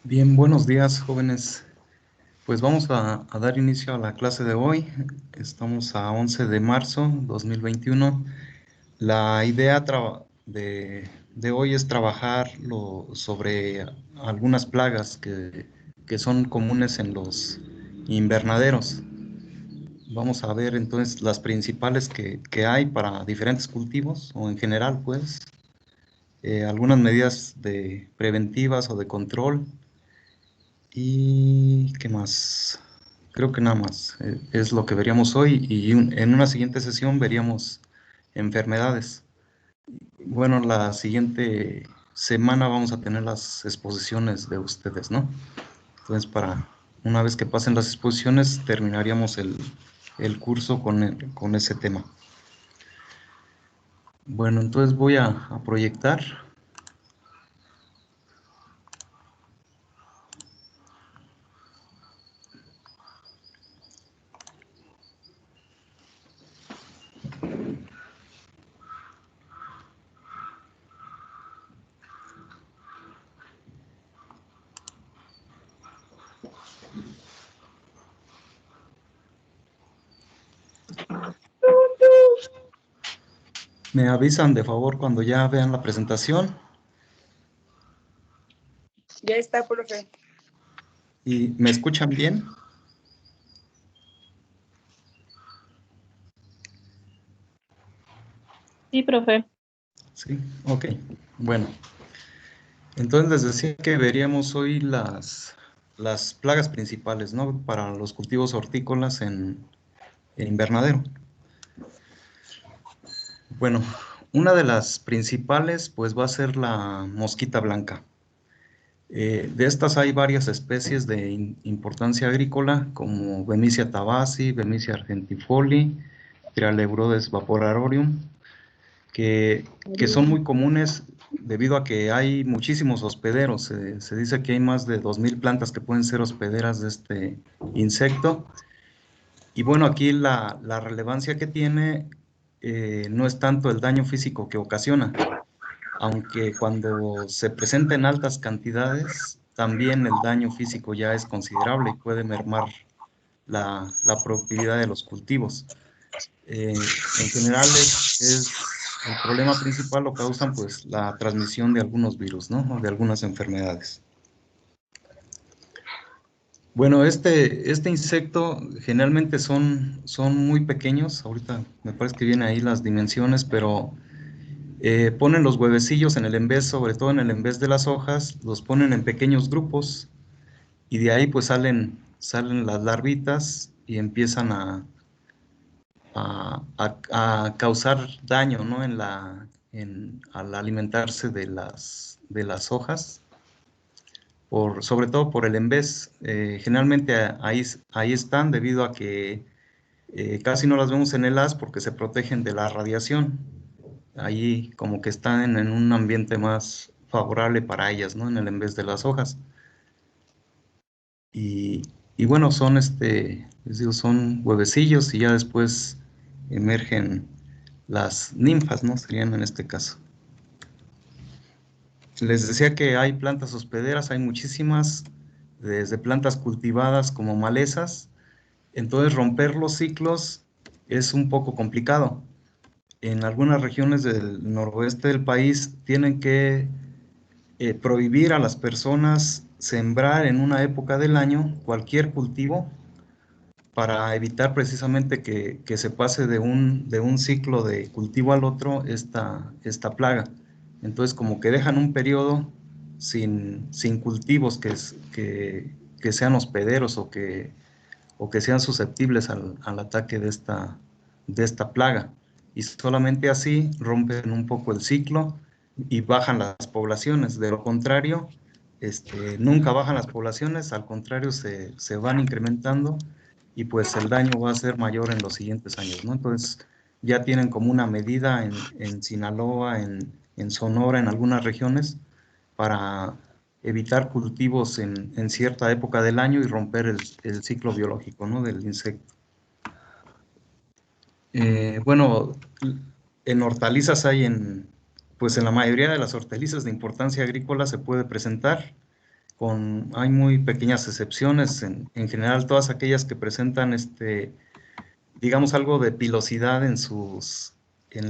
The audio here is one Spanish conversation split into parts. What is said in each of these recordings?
Bien, buenos días, jóvenes. Pues vamos a dar inicio a la clase de hoy. Estamos a 11 de marzo 2021. La idea de hoy es trabajar sobre algunas plagas que son comunes en los invernaderos. Vamos a ver entonces las principales que hay para diferentes cultivos o en general, pues, algunas medidas preventivas o de control. ¿Y qué más? Creo que nada más. Es lo que veríamos hoy y en una siguiente sesión veríamos enfermedades. Bueno, la siguiente semana vamos a tener las exposiciones de ustedes, ¿no? Entonces, una vez que pasen las exposiciones, terminaríamos el curso con ese tema. Bueno, entonces voy a proyectar. Me avisan de favor cuando ya vean la presentación. Ya está, profe. ¿Y me escuchan bien? Sí, profe. Sí, ok. Bueno, entonces les decía que veríamos hoy las plagas principales, ¿no? Para los cultivos hortícolas en invernadero. Bueno, una de las principales pues va a ser la mosquita blanca. De estas hay varias especies de importancia agrícola como Bemisia tabaci, Bemisia argentifoli, Trialeurodes vaporarium, que son muy comunes debido a que hay muchísimos hospederos. Se dice que hay más de 2000 plantas que pueden ser hospederas de este insecto. Y bueno, aquí la relevancia que tiene no es tanto el daño físico que ocasiona, aunque cuando se presenta en altas cantidades, también el daño físico ya es considerable y puede mermar la productividad de los cultivos. En general el problema principal lo causan pues la transmisión de algunos virus, ¿no? O de algunas enfermedades. Bueno, este insecto generalmente son muy pequeños. Ahorita me parece que vienen ahí las dimensiones, pero ponen los huevecillos en el envés, sobre todo en el envés de las hojas, los ponen en pequeños grupos y de ahí pues salen las larvitas y empiezan a causar daño, ¿no? Al alimentarse de las hojas, sobre todo por el envés. Generalmente ahí están debido a que casi no las vemos en el haz porque se protegen de la radiación. Ahí como que están en un ambiente más favorable para ellas, ¿no? En el envés de las hojas. Y bueno, les digo, son huevecillos y ya después emergen las ninfas, ¿no? Serían en este caso. Les decía que hay plantas hospederas, hay muchísimas, desde plantas cultivadas como malezas. Entonces romper los ciclos es un poco complicado. En algunas regiones del noroeste del país tienen que prohibir a las personas sembrar en una época del año cualquier cultivo para evitar precisamente que se pase de un ciclo de cultivo al otro esta plaga. Entonces, como que dejan un periodo sin cultivos que sean hospederos o que sean susceptibles al ataque de esta plaga. Y solamente así rompen un poco el ciclo y bajan las poblaciones. De lo contrario, nunca bajan las poblaciones, al contrario, se van incrementando y pues el daño va a ser mayor en los siguientes años, ¿no? Entonces, ya tienen como una medida en Sinaloa, en Sonora, en algunas regiones, para evitar cultivos en cierta época del año y romper el ciclo biológico, ¿no? Del insecto. Bueno, en hortalizas pues en la mayoría de las hortalizas de importancia agrícola se puede presentar. hay muy pequeñas excepciones, en general todas aquellas que presentan digamos algo de pilosidad en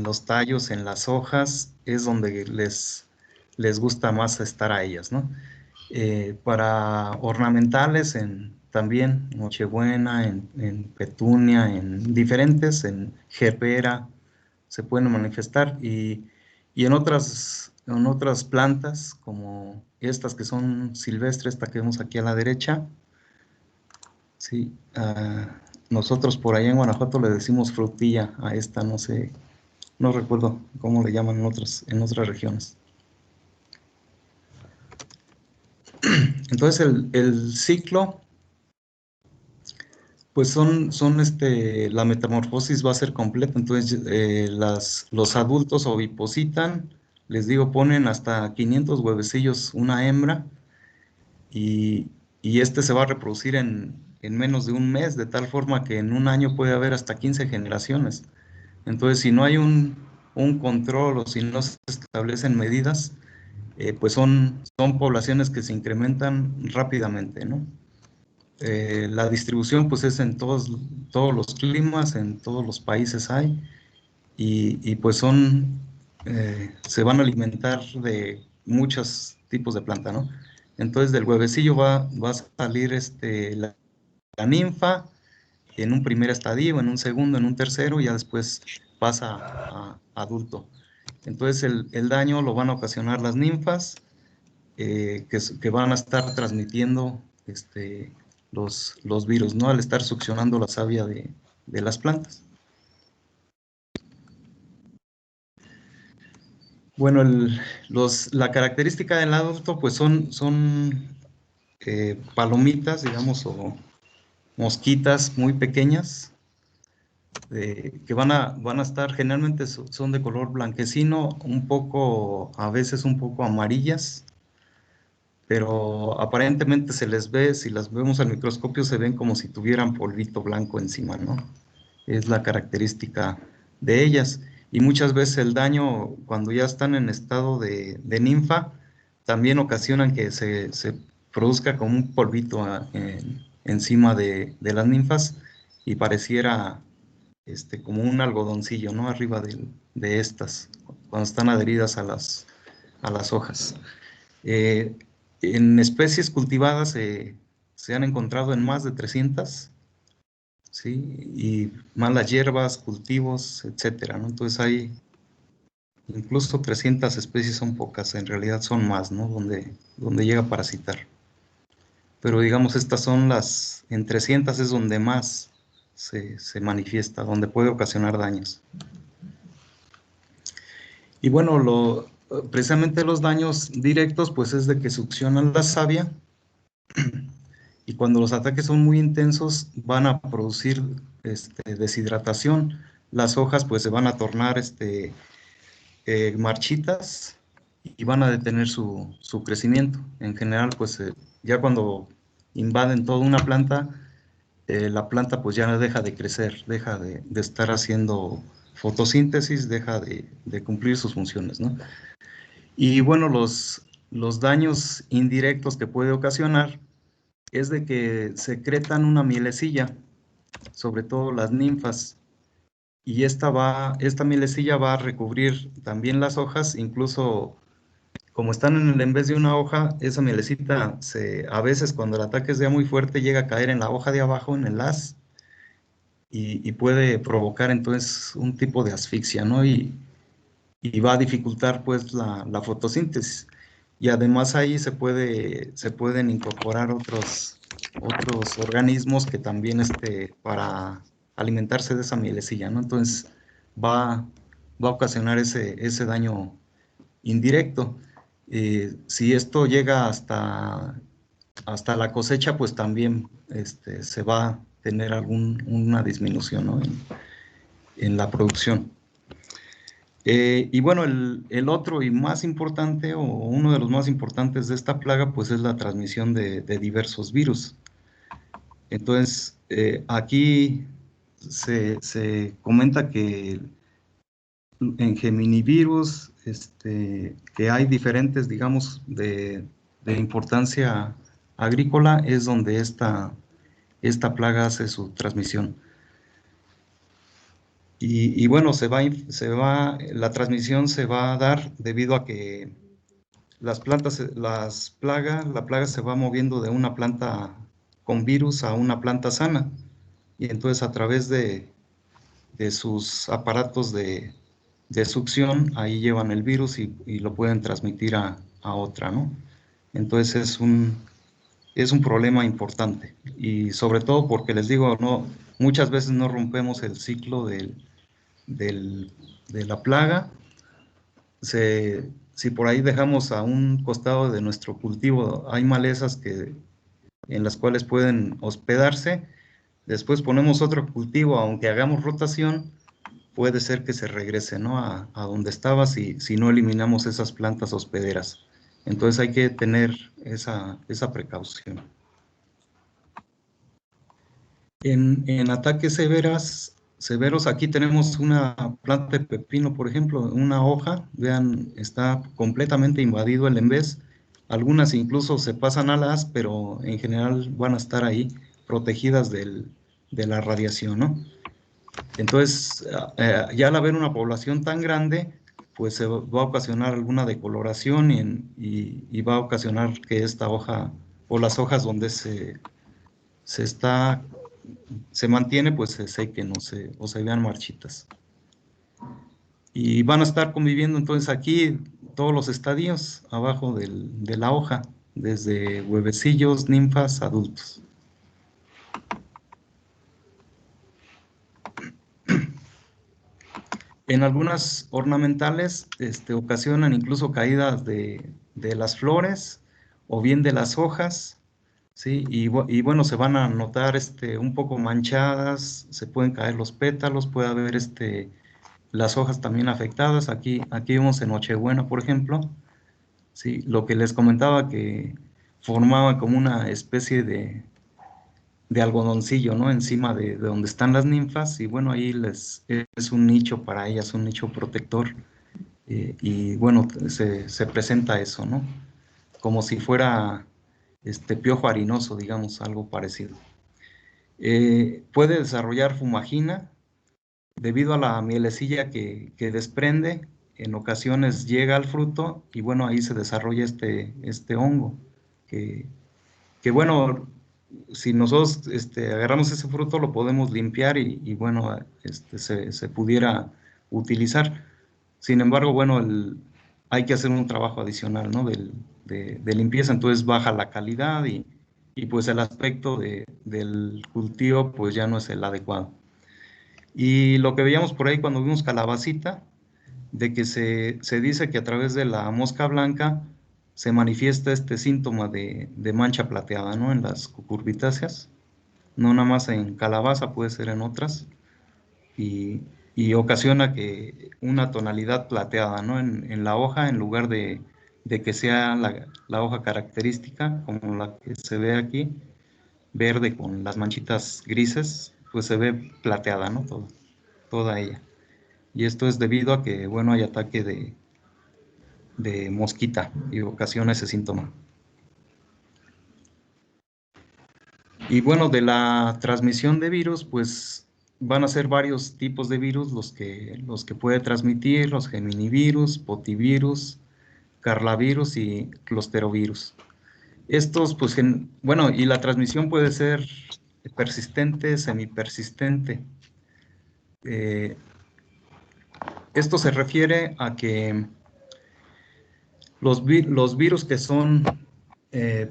los tallos, en las hojas, es donde les gusta más estar a ellas, ¿no? Para ornamentales, también Nochebuena, en Petunia, en diferentes, en Gerbera, se pueden manifestar, y en otras plantas, como estas que son silvestres, esta que vemos aquí a la derecha, sí, nosotros por allá en Guanajuato le decimos frutilla a esta, no sé, no recuerdo cómo le llaman en otras regiones. Entonces el ciclo, pues la metamorfosis va a ser completa. Entonces los adultos ovipositan, les digo, ponen hasta 500 huevecillos una hembra, y, y se va a reproducir en menos de un mes, de tal forma que en un año puede haber hasta 15 generaciones. Entonces, si no hay un control, o si no se establecen medidas, pues son poblaciones que se incrementan rápidamente, ¿no? La distribución pues es en todos los climas, en todos los países hay, y pues se van a alimentar de muchos tipos de planta, ¿no? Entonces del huevecillo va a salir la ninfa en un primer estadio, en un segundo, en un tercero, y ya después pasa a adulto. Entonces el daño lo van a ocasionar las ninfas, que van a estar transmitiendo los virus, ¿no? Al estar succionando la savia de las plantas. Bueno, la característica del adulto, pues son palomitas, digamos, o mosquitas muy pequeñas, que van a estar, generalmente son de color blanquecino, a veces un poco amarillas, pero aparentemente se les ve, si las vemos al microscopio, se ven como si tuvieran polvito blanco encima, ¿no? Es la característica de ellas. Y muchas veces el daño, cuando ya están en estado de ninfa, también ocasionan que se produzca como un polvito encima de las ninfas, y pareciera como un algodoncillo, ¿no? Arriba de estas, cuando están adheridas a las hojas. Eh, en especies cultivadas se han encontrado en más de 300, ¿sí? Y malas hierbas, cultivos, etcétera, ¿no? Entonces hay incluso 300 especies, son pocas, en realidad son más, ¿no? Donde llega a parasitar. Pero digamos, en 300 es donde más se manifiesta, donde puede ocasionar daños. Y bueno, precisamente los daños directos, pues es de que succionan la savia, y cuando los ataques son muy intensos van a producir deshidratación. Las hojas pues se van a tornar marchitas, y van a detener su crecimiento. En general, pues ya cuando invaden toda una planta, la planta pues ya deja de crecer, deja de estar haciendo fotosíntesis, deja de cumplir sus funciones, ¿no? Y bueno, los daños indirectos que puede ocasionar es de que secretan una mielecilla, sobre todo las ninfas, y esta mielecilla va a recubrir también las hojas. Incluso como están en vez de una hoja, esa mielecita a veces, cuando el ataque es ya muy fuerte, llega a caer en la hoja de abajo, en el haz, y puede provocar entonces un tipo de asfixia, ¿no? Y va a dificultar pues la fotosíntesis. Y además ahí se pueden incorporar otros organismos que también para alimentarse de esa mielecilla, ¿no? Entonces va a ocasionar ese daño indirecto. Si esto llega hasta la cosecha, pues también se va a tener una disminución, ¿no? en la producción. Y bueno, el otro y más importante, o uno de los más importantes de esta plaga, pues es la transmisión de diversos virus. Entonces, aquí se comenta que en Geminivirus, que hay diferentes, digamos, de importancia agrícola es donde esta plaga hace su transmisión. Y bueno, la transmisión se va a dar debido a que la plaga se va moviendo de una planta con virus a una planta sana. Y entonces a través de sus aparatos de succión, ahí llevan el virus y lo pueden transmitir a otra, ¿no? Entonces es un problema importante. Y sobre todo porque les digo, muchas veces no rompemos el ciclo de la plaga. Si por ahí dejamos a un costado de nuestro cultivo, hay malezas en las cuales pueden hospedarse, después ponemos otro cultivo, aunque hagamos rotación, puede ser que se regrese, ¿no? a donde estaba si no eliminamos esas plantas hospederas. Entonces hay que tener esa precaución. En ataques severos, aquí tenemos una planta de pepino, por ejemplo, una hoja, vean, está completamente invadido el envés. Algunas incluso se pasan alas, pero en general van a estar ahí protegidas de la radiación, ¿no? Entonces, ya al haber una población tan grande, pues se va a ocasionar alguna decoloración y va a ocasionar que esta hoja o las hojas donde se mantiene, pues se sequen o se vean marchitas. Y van a estar conviviendo entonces aquí todos los estadios abajo de la hoja, desde huevecillos, ninfas, adultos. En algunas ornamentales ocasionan incluso caídas de las flores o bien de las hojas, ¿sí? Y bueno, se van a notar un poco manchadas, se pueden caer los pétalos, puede haber las hojas también afectadas. Aquí vemos en Nochebuena, por ejemplo, ¿sí? Lo que les comentaba que formaba como una especie de algodoncillo, ¿no? Encima de donde están las ninfas, y bueno, ahí es un nicho para ellas, un nicho protector, y bueno, se presenta eso, ¿no? Como si fuera piojo harinoso, digamos, algo parecido. Puede desarrollar fumagina debido a la mielecilla que desprende. En ocasiones llega al fruto y bueno, ahí se desarrolla este hongo que bueno, si nosotros agarramos ese fruto, lo podemos limpiar y bueno, se pudiera utilizar. Sin embargo, bueno, hay que hacer un trabajo adicional, ¿no? de limpieza, entonces baja la calidad y pues el aspecto del cultivo pues ya no es el adecuado. Y lo que veíamos por ahí cuando vimos calabacita, de que se dice que a través de la mosca blanca se manifiesta este síntoma de mancha plateada, ¿no? En las cucurbitáceas, no nada más en calabaza, puede ser en otras, y ocasiona que una tonalidad plateada, ¿no? En la hoja, en lugar de que sea la hoja característica, como la que se ve aquí, verde con las manchitas grises, pues se ve plateada, ¿no? Toda ella. Y esto es debido a que, bueno, hay ataque de mosquita y ocasiona ese síntoma. Y bueno, de la transmisión de virus, pues van a ser varios tipos de virus los que puede transmitir, los geminivirus, potivirus, carlavirus y closterovirus. Estos, pues, bueno, y la transmisión puede ser persistente, semipersistente. Esto se refiere a que los virus que son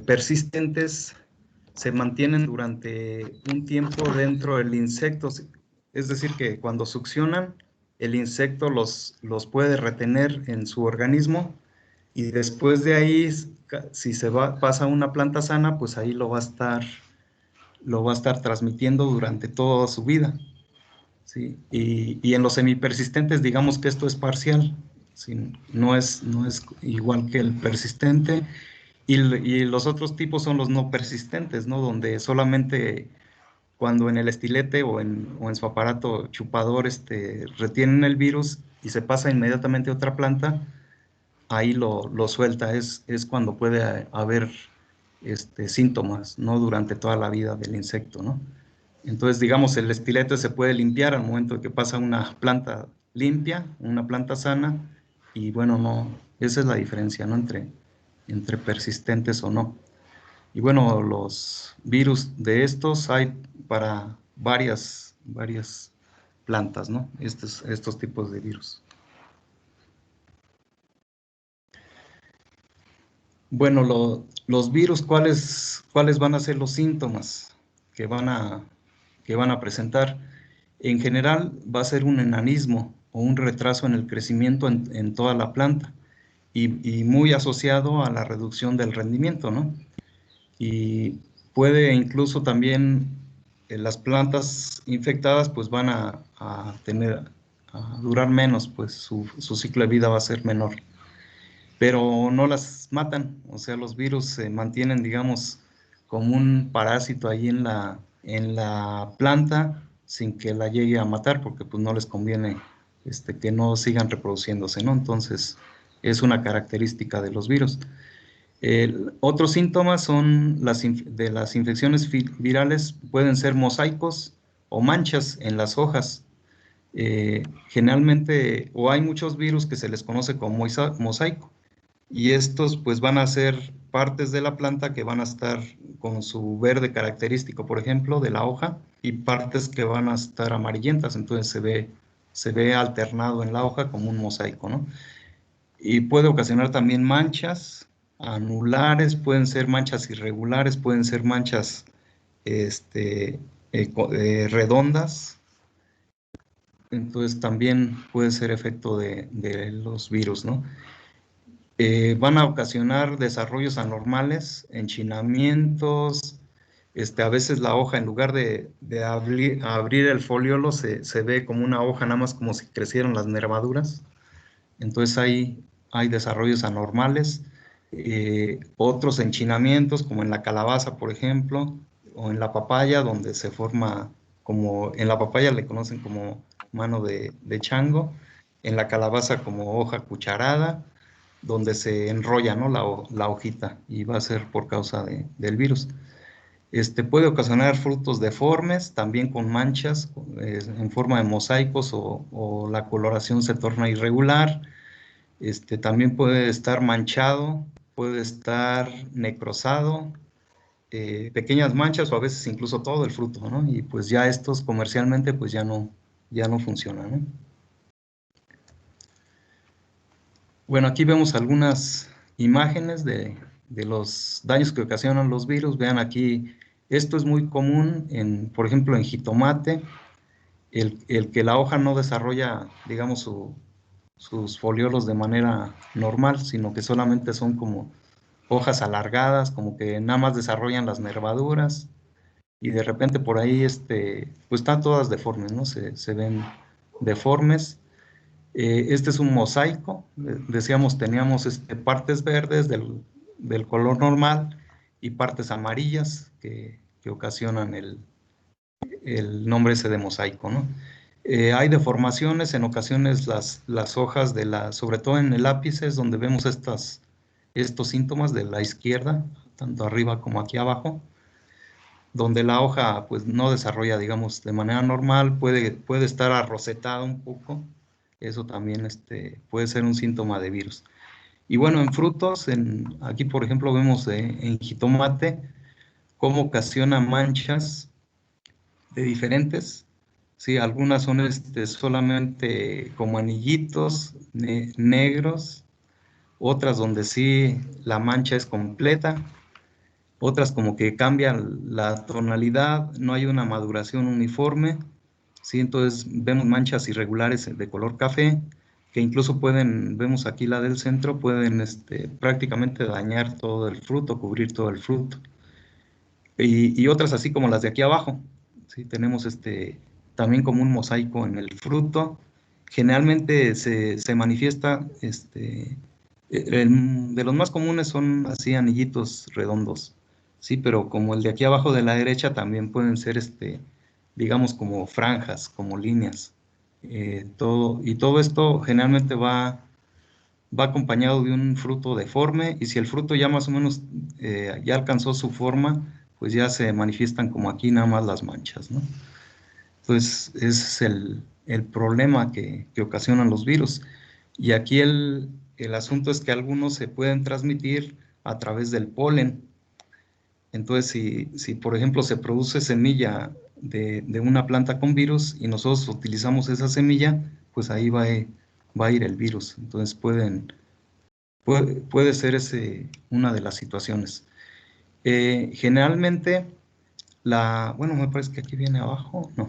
persistentes se mantienen durante un tiempo dentro del insecto, es decir, que cuando succionan, el insecto los puede retener en su organismo y después de ahí, si pasa a una planta sana, pues ahí lo va a estar transmitiendo durante toda su vida, ¿sí? Y en los semipersistentes, digamos que esto es parcial, ¿sí? No es igual que el persistente. Y los otros tipos son los no persistentes, ¿no? Donde solamente cuando en el estilete o en su aparato chupador retienen el virus y se pasa inmediatamente a otra planta, ahí lo suelta, es cuando puede haber síntomas, no durante toda la vida del insecto, ¿no? Entonces, digamos, el estilete se puede limpiar al momento de que pasa una planta limpia, una planta sana, y bueno, no, esa es la diferencia, ¿no? Entre persistentes o no. Y bueno, los virus de estos hay para varias plantas, ¿no? Estos tipos de virus. Bueno, los virus, ¿cuáles van a ser los síntomas que que van a presentar? En general va a ser un enanismo o un retraso en el crecimiento en toda la planta y muy asociado a la reducción del rendimiento, ¿no? Y puede incluso también las plantas infectadas pues van a durar menos, pues su ciclo de vida va a ser menor, pero no las matan, o sea, los virus se mantienen, digamos, como un parásito ahí en la planta sin que la llegue a matar, porque pues no les conviene que no sigan reproduciéndose, ¿no? Entonces, es una característica de los virus. Otros síntomas son de las infecciones virales, pueden ser mosaicos o manchas en las hojas. Generalmente, o hay muchos virus que se les conoce como mosaico, y estos pues van a ser partes de la planta que van a estar con su verde característico, por ejemplo, de la hoja, y partes que van a estar amarillentas, entonces se ve alternado en la hoja como un mosaico, ¿no? Y puede ocasionar también manchas anulares, pueden ser manchas irregulares, pueden ser manchas redondas, entonces también puede ser efecto de los virus, ¿no? Van a ocasionar desarrollos anormales, enchinamientos, a veces la hoja en lugar de abrir el foliolo se ve como una hoja, nada más como si crecieran las nervaduras. Entonces hay desarrollos anormales, otros enchinamientos como en la calabaza, por ejemplo, o en la papaya, donde se forma como, en la papaya le conocen como mano de chango, en la calabaza como hoja cucharada, donde se enrolla, ¿no? La hojita, y va a ser por causa del virus. Puede ocasionar frutos deformes, también con manchas en forma de mosaicos o la coloración se torna irregular. También puede estar manchado, puede estar necrosado, pequeñas manchas o a veces incluso todo el fruto, ¿no? Y pues ya estos comercialmente pues ya no funcionan, ¿no? Bueno, aquí vemos algunas imágenes de los daños que ocasionan los virus. Vean aquí, esto es muy común, por ejemplo, en jitomate, el que la hoja no desarrolla, digamos, sus foliolos de manera normal, sino que solamente son como hojas alargadas, como que nada más desarrollan las nervaduras y de repente por ahí, pues están todas deformes, ¿no? Se ven deformes. Este es un mosaico, decíamos, teníamos partes verdes del color normal y partes amarillas que ocasionan el nombre ese de mosaico, ¿no? Hay deformaciones, en ocasiones las hojas sobre todo en el ápice es donde vemos estos síntomas de la izquierda, tanto arriba como aquí abajo, donde la hoja pues no desarrolla, digamos, de manera normal, puede estar arrocetada un poco, eso también puede ser un síntoma de virus. Y bueno, en frutos, aquí por ejemplo vemos en jitomate cómo ocasiona manchas de diferentes. Sí, algunas son solamente como anillitos negros, otras donde sí la mancha es completa, otras como que cambian la tonalidad, no hay una maduración uniforme, ¿sí? Entonces vemos manchas irregulares de color café, que incluso vemos aquí la del centro, pueden prácticamente dañar todo el fruto, cubrir todo el fruto. Y otras así como las de aquí abajo, ¿sí? Tenemos también como un mosaico en el fruto. Generalmente se manifiesta, de los más comunes son así anillitos redondos, ¿sí? Pero como el de aquí abajo de la derecha también pueden ser, digamos, como franjas, como líneas. Y todo esto generalmente va va acompañado de un fruto deforme, y si el fruto ya más o menos ya alcanzó su forma, pues ya se manifiestan como aquí nada más las manchas, ¿no? Entonces, ese es el problema que ocasionan los virus. Y aquí el asunto es que algunos se pueden transmitir a través del polen. Entonces, si por ejemplo se produce semilla de una planta con virus y nosotros utilizamos esa semilla, pues ahí va a ir el virus. Entonces puede ser una de las situaciones. Generalmente, bueno, me parece que aquí viene abajo, no.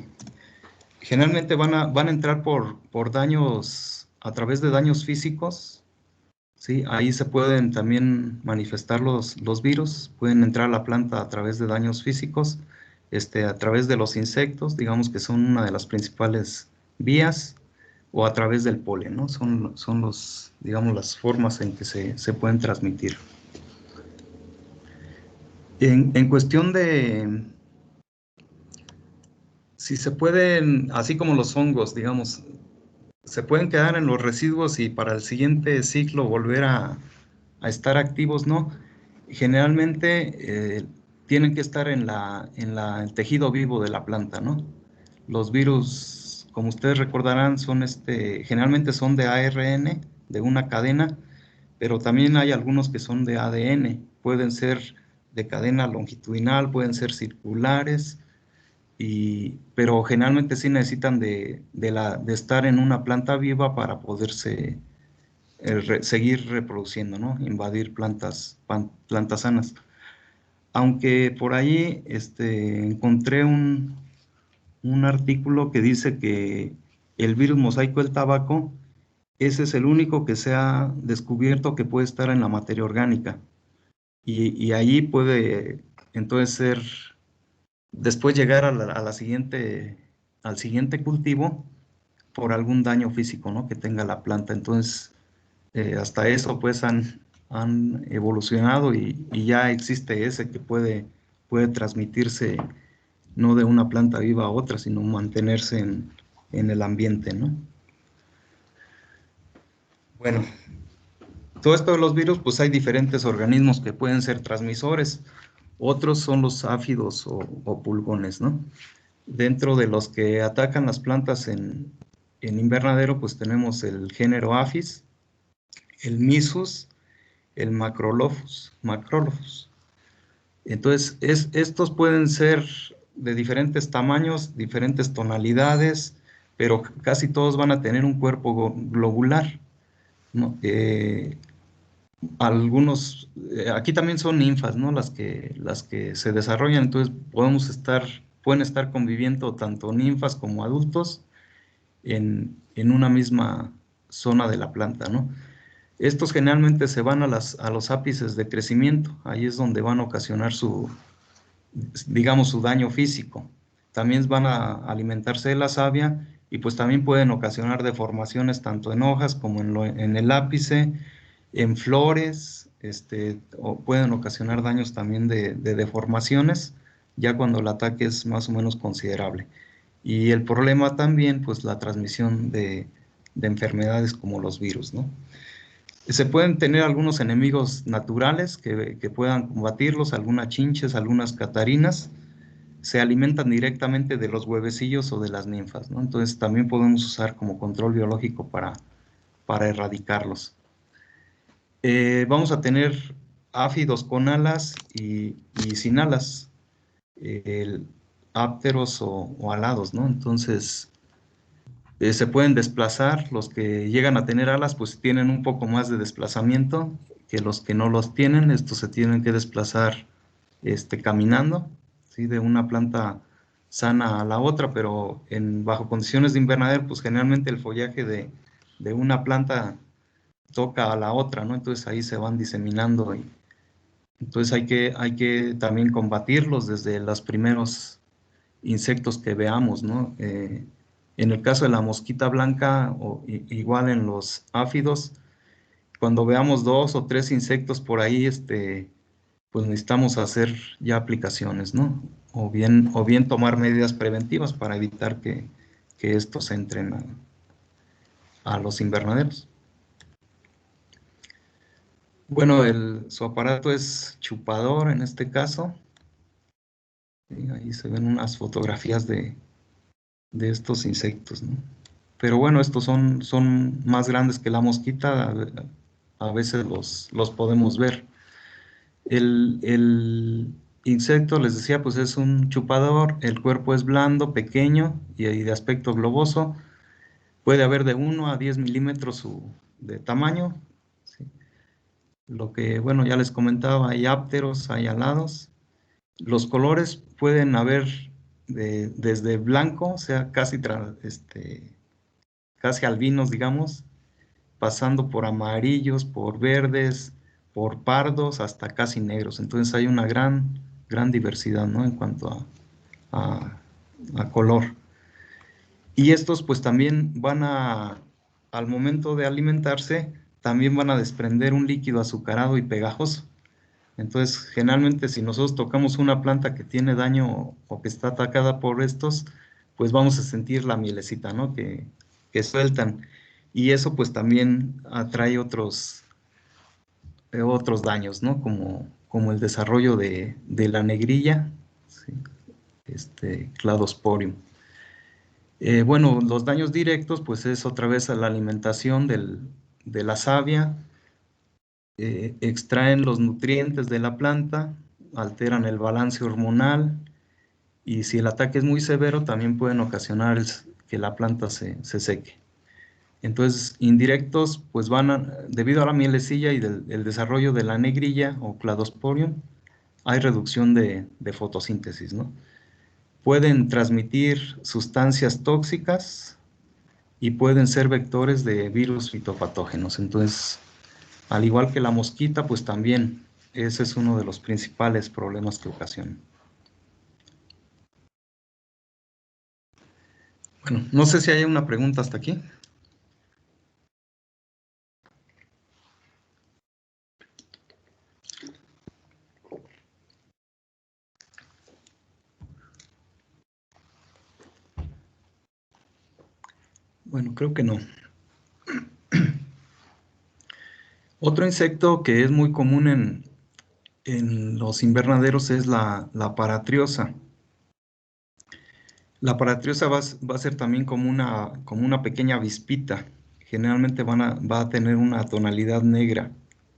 Generalmente van a entrar por daños, a través de daños físicos, ¿sí? Ahí se pueden también manifestar los virus, pueden entrar a la planta a través de daños físicos, a través de los insectos, digamos que son una de las principales vías, o a través del polen, ¿no? Son digamos, las formas en que se pueden transmitir. En cuestión de si se pueden, así como los hongos, digamos, se pueden quedar en los residuos y para el siguiente ciclo volver a estar activos, ¿no? Generalmente tienen que estar en el tejido vivo de la planta, ¿no? Los virus, como ustedes recordarán, generalmente son de ARN, de una cadena, pero también hay algunos que son de ADN. Pueden ser de cadena longitudinal, pueden ser circulares, pero generalmente sí necesitan de estar en una planta viva para poderse seguir reproduciendo, ¿no? Invadir plantas sanas. Aunque por ahí encontré un artículo que dice que el virus mosaico del tabaco, ese es el único que se ha descubierto que puede estar en la materia orgánica. Y ahí puede entonces después llegar al siguiente cultivo por algún daño físico, ¿no? Que tenga la planta. Entonces, hasta eso pues han evolucionado y ya existe ese que puede transmitirse no de una planta viva a otra, sino mantenerse en el ambiente, ¿no? Bueno, todo esto de los virus, pues hay diferentes organismos que pueden ser transmisores. Otros son los áfidos o pulgones, ¿no? Dentro de los que atacan las plantas en invernadero, pues tenemos el género Apis, el Mysus, el Macrolophus. Entonces, estos pueden ser de diferentes tamaños, diferentes tonalidades, pero casi todos van a tener un cuerpo globular, ¿no? Algunos, aquí también son ninfas, ¿no? Las que se desarrollan, entonces pueden estar conviviendo tanto ninfas como adultos en una misma zona de la planta, ¿no? Estos generalmente se van a los ápices de crecimiento, ahí es donde van a ocasionar digamos, su daño físico. También van a alimentarse de la savia y pues también pueden ocasionar deformaciones tanto en hojas como en el ápice, en flores, o pueden ocasionar daños también de deformaciones, ya cuando el ataque es más o menos considerable. Y el problema también, pues la transmisión de enfermedades como los virus, ¿no? Se pueden tener algunos enemigos naturales que puedan combatirlos, algunas chinches, algunas catarinas, se alimentan directamente de los huevecillos o de las ninfas, ¿no? Entonces también podemos usar como control biológico para erradicarlos. Vamos a tener áfidos con alas y sin alas, ápteros o alados, ¿no? Entonces se pueden desplazar, los que llegan a tener alas pues tienen un poco más de desplazamiento que los que no los tienen. Estos se tienen que desplazar caminando, ¿sí? De una planta sana a la otra, pero bajo condiciones de invernadero pues generalmente el follaje de una planta toca a la otra, ¿no? Entonces ahí se van diseminando y entonces hay que también combatirlos desde los primeros insectos que veamos, ¿no? En el caso de la mosquita blanca, o igual en los áfidos, cuando veamos 2 o 3 insectos por ahí, pues necesitamos hacer ya aplicaciones, ¿no? O bien tomar medidas preventivas para evitar que estos entren a los invernaderos. Bueno, su aparato es chupador en este caso. Sí, ahí se ven unas fotografías de estos insectos, ¿no? Pero bueno, estos son más grandes que la mosquita, a veces los podemos ver. El insecto, les decía, pues es un chupador, el cuerpo es blando, pequeño y de aspecto globoso. Puede haber de 1 a 10 milímetros de tamaño. ¿Sí? Lo que, bueno, ya les comentaba, hay ápteros, hay alados. Los colores pueden haber desde blanco, o sea, casi albinos, digamos, pasando por amarillos, por verdes, por pardos, hasta casi negros. Entonces hay una gran diversidad, ¿no? En cuanto a color. Y estos pues también al momento de alimentarse, también van a desprender un líquido azucarado y pegajoso. Entonces, generalmente si nosotros tocamos una planta que tiene daño o que está atacada por estos, pues vamos a sentir la mielecita, ¿no? Que sueltan. Y eso pues también atrae otros daños, ¿no? Como el desarrollo de la negrilla, ¿sí? Cladosporium. Bueno, los daños directos, pues es otra vez a la alimentación de la savia, extraen los nutrientes de la planta, alteran el balance hormonal y si el ataque es muy severo también pueden ocasionar que la planta se seque. Entonces, indirectos, pues debido a la mielecilla y el desarrollo de la negrilla o cladosporium, hay reducción de fotosíntesis, ¿no? Pueden transmitir sustancias tóxicas y pueden ser vectores de virus fitopatógenos. Entonces, al igual que la mosquita, pues también ese es uno de los principales problemas que ocasionan. Bueno, no sé si hay una pregunta hasta aquí. Bueno, creo que no. Otro insecto que es muy común en los invernaderos es la paratriosa. La paratriosa va a ser también como una pequeña avispita. Generalmente va a tener una tonalidad negra,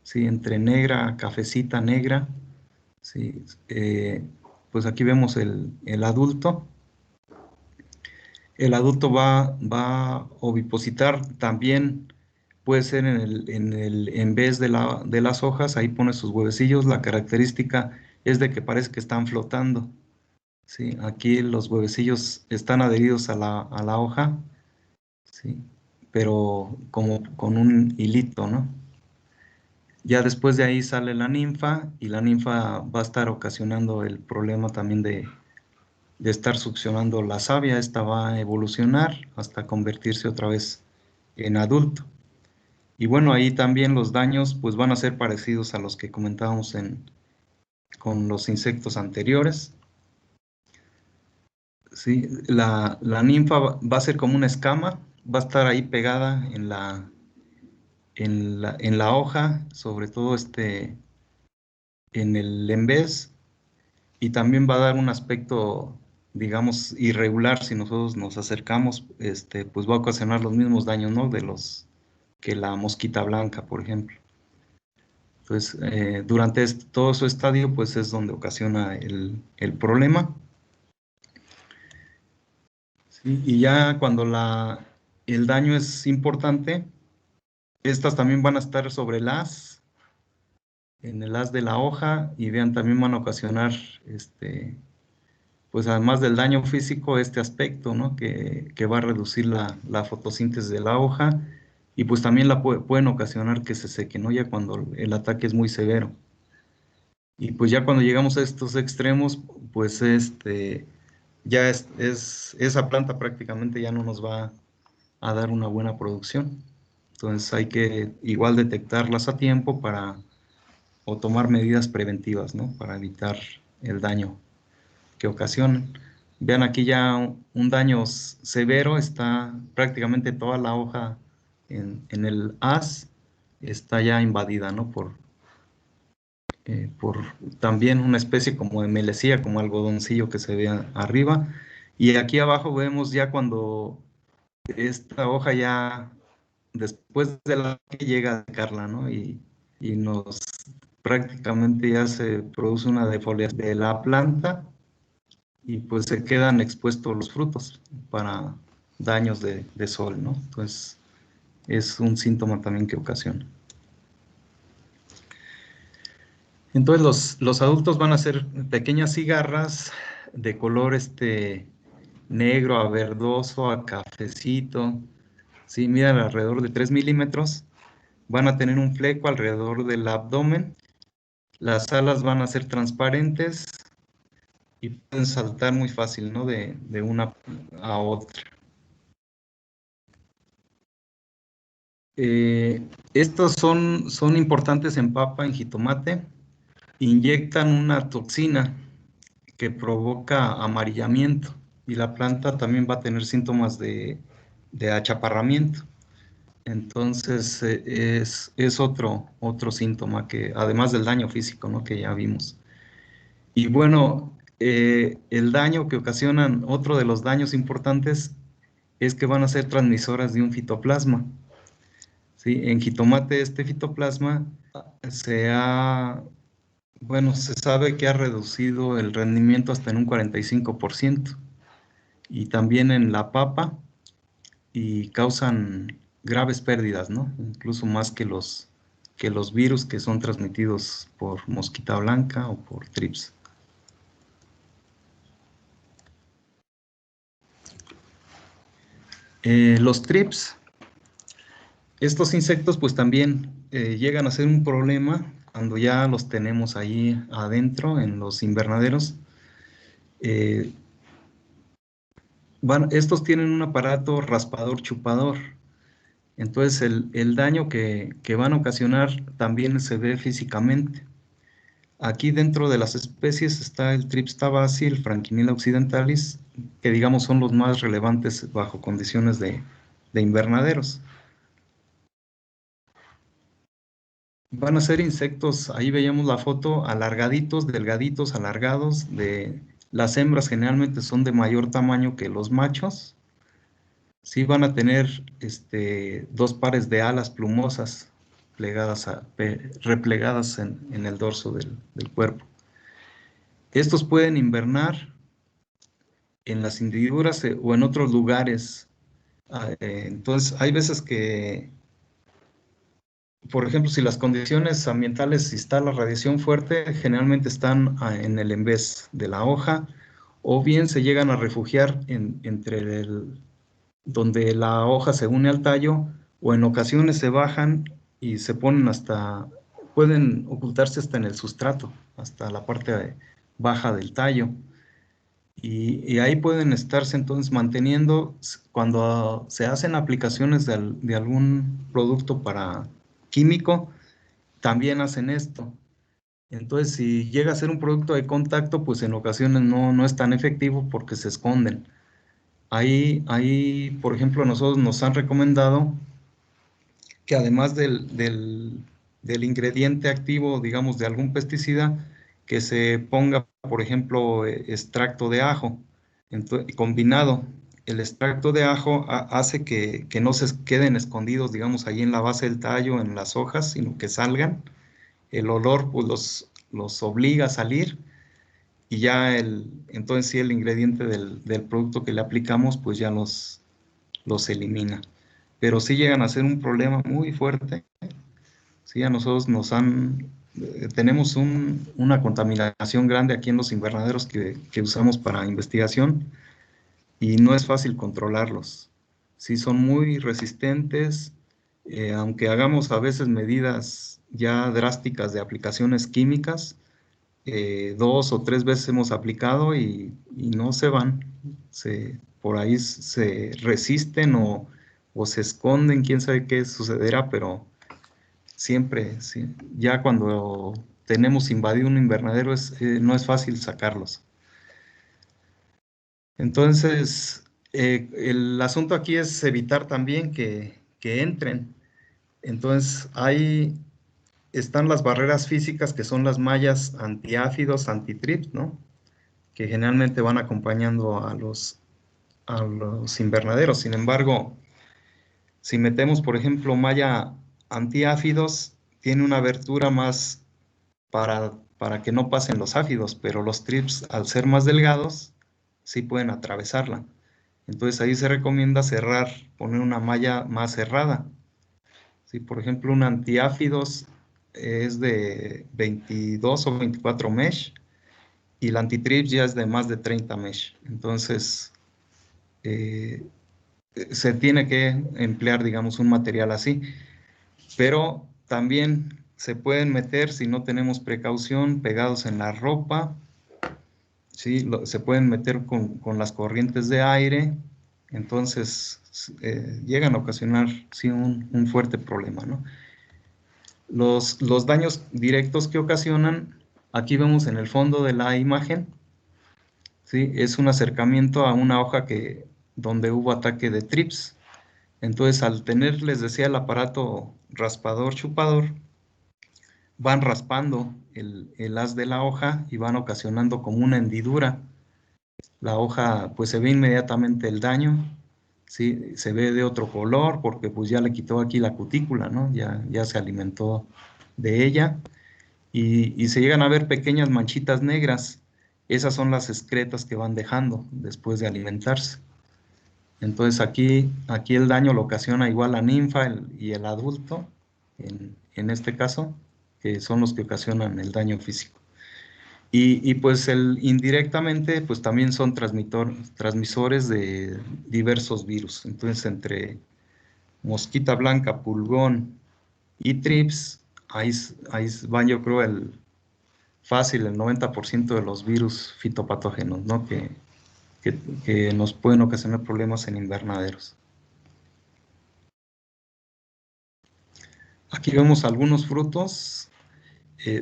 ¿sí? Entre negra, cafecita, negra. ¿Sí? Pues aquí vemos el adulto. El adulto va a ovipositar también, puede ser en vez de las hojas, ahí pone sus huevecillos. La característica es de que parece que están flotando. ¿Sí? Aquí los huevecillos están adheridos a la hoja, ¿sí? Pero como con un hilito, ¿no? Ya después de ahí sale la ninfa y la ninfa va a estar ocasionando el problema también de estar succionando la savia. Esta va a evolucionar hasta convertirse otra vez en adulto. Y bueno, ahí también los daños pues van a ser parecidos a los que comentábamos con los insectos anteriores. Sí, la ninfa va a ser como una escama, va a estar ahí pegada en la hoja, sobre todo en el embés, y también va a dar un aspecto, digamos, irregular si nosotros nos acercamos, pues va a ocasionar los mismos daños, ¿no? Que la mosquita blanca, por ejemplo. Entonces, durante todo su estadio, pues es donde ocasiona el problema. ¿Sí? Y ya cuando el daño es importante, estas también van a estar sobre el haz, en el haz de la hoja, y vean, también van a ocasionar, pues además del daño físico, este aspecto, ¿no? Que va a reducir la fotosíntesis de la hoja, y pues también pueden ocasionar que se seque, ¿no? Ya cuando el ataque es muy severo. Y pues ya cuando llegamos a estos extremos, pues ya esa planta prácticamente ya no nos va a dar una buena producción. Entonces hay que igual detectarlas a tiempo o tomar medidas preventivas, ¿no? Para evitar el daño que ocasionan. Vean aquí ya un daño severo, está prácticamente toda la hoja en el haz, está ya invadida, ¿no? por también una especie como de melesía, como algodoncillo que se ve arriba. Y aquí abajo vemos ya cuando esta hoja ya, después de la que llega a secarla, ¿no? Y nos prácticamente ya se produce una defoliación de la planta y pues se quedan expuestos los frutos para daños de sol, ¿no? Entonces es un síntoma también que ocasiona. Entonces los adultos van a ser pequeñas cigarras de color negro a verdoso, a cafecito, ¿sí? Miden alrededor de 3 milímetros, van a tener un fleco alrededor del abdomen, las alas van a ser transparentes y pueden saltar muy fácil, ¿no? De una a otra. Estos son importantes en papa, en jitomate. Inyectan una toxina que provoca amarillamiento y la planta también va a tener síntomas de achaparramiento. Entonces es otro síntoma que, además del daño físico, ¿no? Que ya vimos. Y bueno, el daño que ocasionan, otro de los daños importantes, es que van a ser transmisoras de un fitoplasma. ¿Sí? En jitomate este fitoplasma se ha, bueno, se sabe que ha reducido el rendimiento hasta en un 45%. Y también en la papa y causan graves pérdidas, ¿no? Incluso más que los virus que son transmitidos por mosquita blanca o por trips. Los trips, estos insectos pues también llegan a ser un problema cuando ya los tenemos ahí adentro en los invernaderos. Estos tienen un aparato raspador chupador. Entonces el daño que van a ocasionar también se ve físicamente. Aquí dentro de las especies está el Trips tabaci, el Franquinilla occidentalis, que digamos son los más relevantes bajo condiciones de invernaderos. Van a ser insectos, ahí veíamos la foto, alargaditos, delgaditos, alargados. Las hembras generalmente son de mayor tamaño que los machos. Sí van a tener dos pares de alas plumosas replegadas en el dorso del cuerpo. Estos pueden invernar en las hendiduras o en otros lugares. Entonces, hay veces que, por ejemplo, si las condiciones ambientales, si está la radiación fuerte, generalmente están en el envés de la hoja, o bien se llegan a refugiar entre donde la hoja se une al tallo, o en ocasiones se bajan y se ponen pueden ocultarse hasta en el sustrato, hasta la parte baja del tallo. Y ahí pueden estarse entonces manteniendo cuando se hacen aplicaciones de algún producto para químico, también hacen esto. Entonces, si llega a ser un producto de contacto, pues en ocasiones no es tan efectivo porque se esconden. Ahí, por ejemplo, nosotros nos han recomendado que además del ingrediente activo, digamos, de algún pesticida, que se ponga, por ejemplo, extracto de ajo. Combinado, el extracto de ajo hace que no se queden escondidos, digamos, ahí en la base del tallo, en las hojas, sino que salgan. El olor pues los obliga a salir y ya entonces sí el ingrediente del producto que le aplicamos pues ya los elimina. Pero sí llegan a ser un problema muy fuerte. Sí, a nosotros tenemos una contaminación grande aquí en los invernaderos que usamos para investigación y no es fácil controlarlos. Sí, son muy resistentes, aunque hagamos a veces medidas ya drásticas de aplicaciones químicas, 2 o 3 veces hemos aplicado y no se van. Por ahí se resisten o se esconden, quién sabe qué sucederá, pero siempre, sí, ya cuando tenemos invadido un invernadero no es fácil sacarlos. Entonces, el asunto aquí es evitar también que entren. Entonces, hay están las barreras físicas, que son las mallas antiáfidos, antitrips, ¿no? Que generalmente van acompañando a los invernaderos. Sin embargo, si metemos, por ejemplo, malla antiáfidos, tiene una abertura más para que no pasen los áfidos, pero los trips, al ser más delgados, sí pueden atravesarla. Entonces ahí se recomienda cerrar, poner una malla más cerrada. Si, por ejemplo, un antiáfidos es de 22 o 24 mesh y el antitrips ya es de más de 30 mesh. Entonces, eh, se tiene que emplear, digamos, un material así. Pero también se pueden meter, si no tenemos precaución, pegados en la ropa. ¿Sí? Se pueden meter con las corrientes de aire. Entonces, llegan a ocasionar, sí, un fuerte problema, ¿no? Los daños directos que ocasionan, aquí vemos en el fondo de la imagen, ¿sí? Es un acercamiento a una hoja donde hubo ataque de trips. Entonces, al tener, les decía, el aparato raspador, chupador, van raspando el haz de la hoja y van ocasionando como una hendidura. La hoja, pues se ve inmediatamente el daño, ¿sí? Se ve de otro color porque pues ya le quitó aquí la cutícula, ¿no? Ya se alimentó de ella. Y se llegan a ver pequeñas manchitas negras. Esas son las excretas que van dejando después de alimentarse. Entonces aquí el daño lo ocasiona igual la ninfa y el adulto, en este caso, que son los que ocasionan el daño físico. Y pues indirectamente, pues también son transmisores de diversos virus. Entonces, entre mosquita blanca, pulgón y trips, ahí van, yo creo, fácil el 90% de los virus fitopatógenos, ¿no? Que nos pueden ocasionar problemas en invernaderos. Aquí vemos algunos frutos.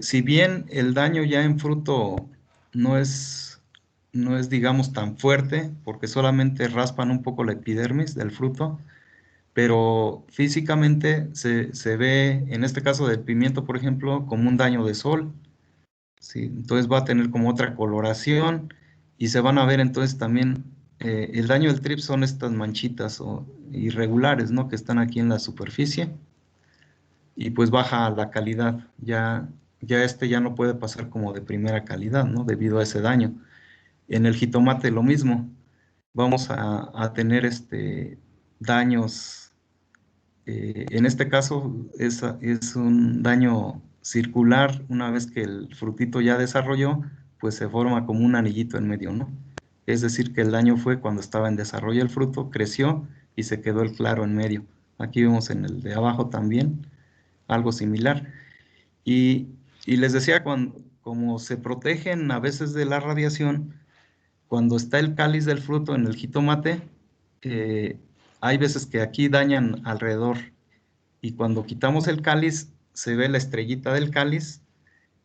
Si bien el daño ya en fruto no es, digamos, tan fuerte, porque solamente raspan un poco la epidermis del fruto, pero físicamente se ve, en este caso del pimiento, por ejemplo, como un daño de sol, ¿sí? Entonces va a tener como otra coloración y se van a ver entonces también, el daño del trips son estas manchitas irregulares, ¿no? Que están aquí en la superficie y pues baja la calidad. Ya ya no puede pasar como de primera calidad, ¿no? Debido a ese daño. En el jitomate lo mismo. Vamos a tener daños. En este caso es un daño circular. Una vez que el frutito ya desarrolló, pues se forma como un anillito en medio, ¿no? Es decir, que el daño fue cuando estaba en desarrollo el fruto, creció y se quedó el claro en medio. Aquí vemos en el de abajo también algo similar. Y, y les decía, como se protegen a veces de la radiación, cuando está el cáliz del fruto en el jitomate, hay veces que aquí dañan alrededor. Y cuando quitamos el cáliz, se ve la estrellita del cáliz.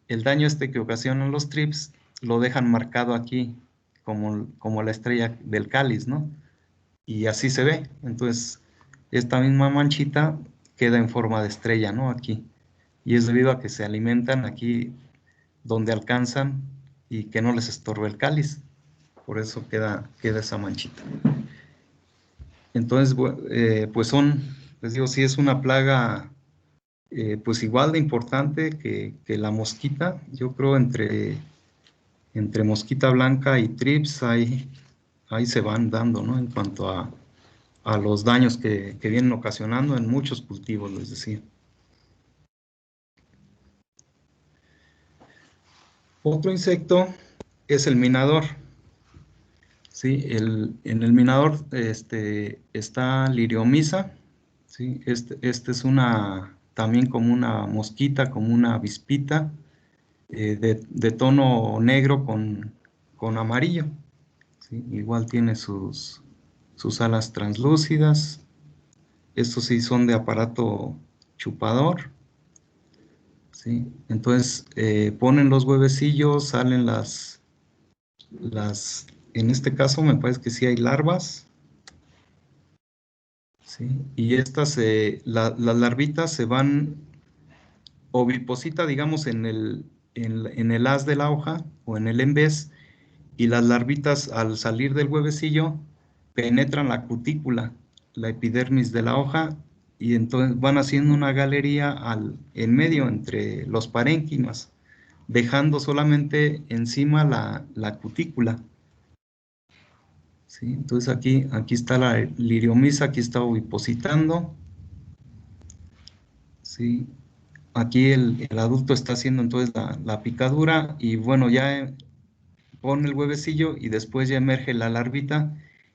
El daño que ocasionan los trips lo dejan marcado aquí, como la estrella del cáliz, ¿no? Y así se ve. Entonces, esta misma manchita queda en forma de estrella, ¿no? Aquí. Y es debido a que se alimentan aquí donde alcanzan y que no les estorbe el cáliz. Por eso queda esa manchita. Entonces, pues les digo, sí es una plaga, pues igual de importante que la mosquita. Yo creo entre mosquita blanca y trips, ahí se van dando, ¿no? En cuanto a los daños que vienen ocasionando en muchos cultivos, les decía. Otro insecto es el minador. Sí, en el minador está liriomisa. Sí, este es también como una mosquita, como una avispita, de tono negro con amarillo. ¿Sí? Igual tiene sus alas translúcidas. Estos sí son de aparato chupador. ¿Sí? Entonces ponen los huevecillos, salen en este caso me parece que sí hay larvas. ¿Sí? Y las larvitas se van oviposita, digamos, en el haz de la hoja o en el embés, y las larvitas al salir del huevecillo penetran la cutícula, la epidermis de la hoja, y entonces van haciendo una galería en medio entre los parénquimas, dejando solamente encima la cutícula. ¿Sí? Entonces aquí está la liriomisa, aquí está ovipositando. ¿Sí? Aquí el adulto está haciendo entonces la picadura y bueno, ya pone el huevecillo y después ya emerge la larvita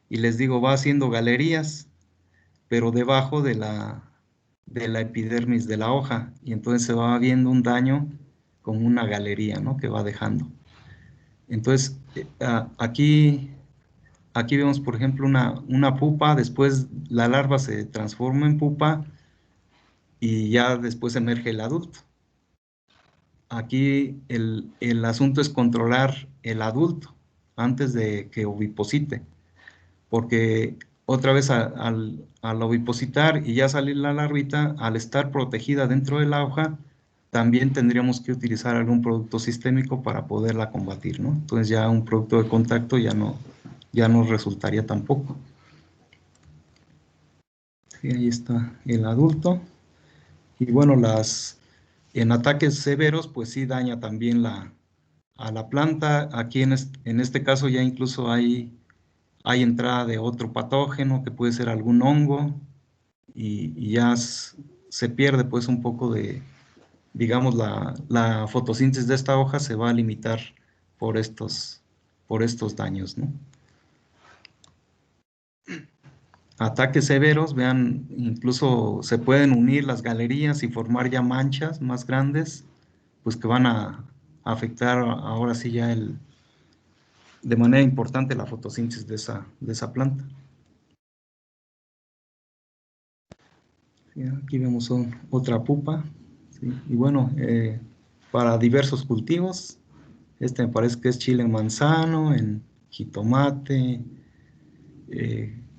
y les digo, va haciendo galerías, pero debajo de la epidermis de la hoja y entonces se va viendo un daño con una galería, ¿no? Que va dejando. Entonces, aquí vemos, por ejemplo, una pupa, después la larva se transforma en pupa y ya después emerge el adulto. Aquí el asunto es controlar el adulto antes de que oviposite, porque otra vez al ovipositar y ya salir la larvita, al estar protegida dentro de la hoja, también tendríamos que utilizar algún producto sistémico para poderla combatir, ¿no? Entonces ya un producto de contacto ya no resultaría tampoco. Sí, ahí está el adulto. Y bueno, en ataques severos, pues sí daña también a la planta. Aquí en este caso ya incluso hay entrada de otro patógeno que puede ser algún hongo y ya se pierde pues un poco digamos, la fotosíntesis de esta hoja se va a limitar por estos daños, ¿no? Ataques severos, vean, incluso se pueden unir las galerías y formar ya manchas más grandes, pues que van a afectar ahora sí ya de manera importante la fotosíntesis de esa planta. Sí, aquí vemos otra pupa, ¿sí? Y bueno, para diversos cultivos, este me parece que es chile manzano, en jitomate,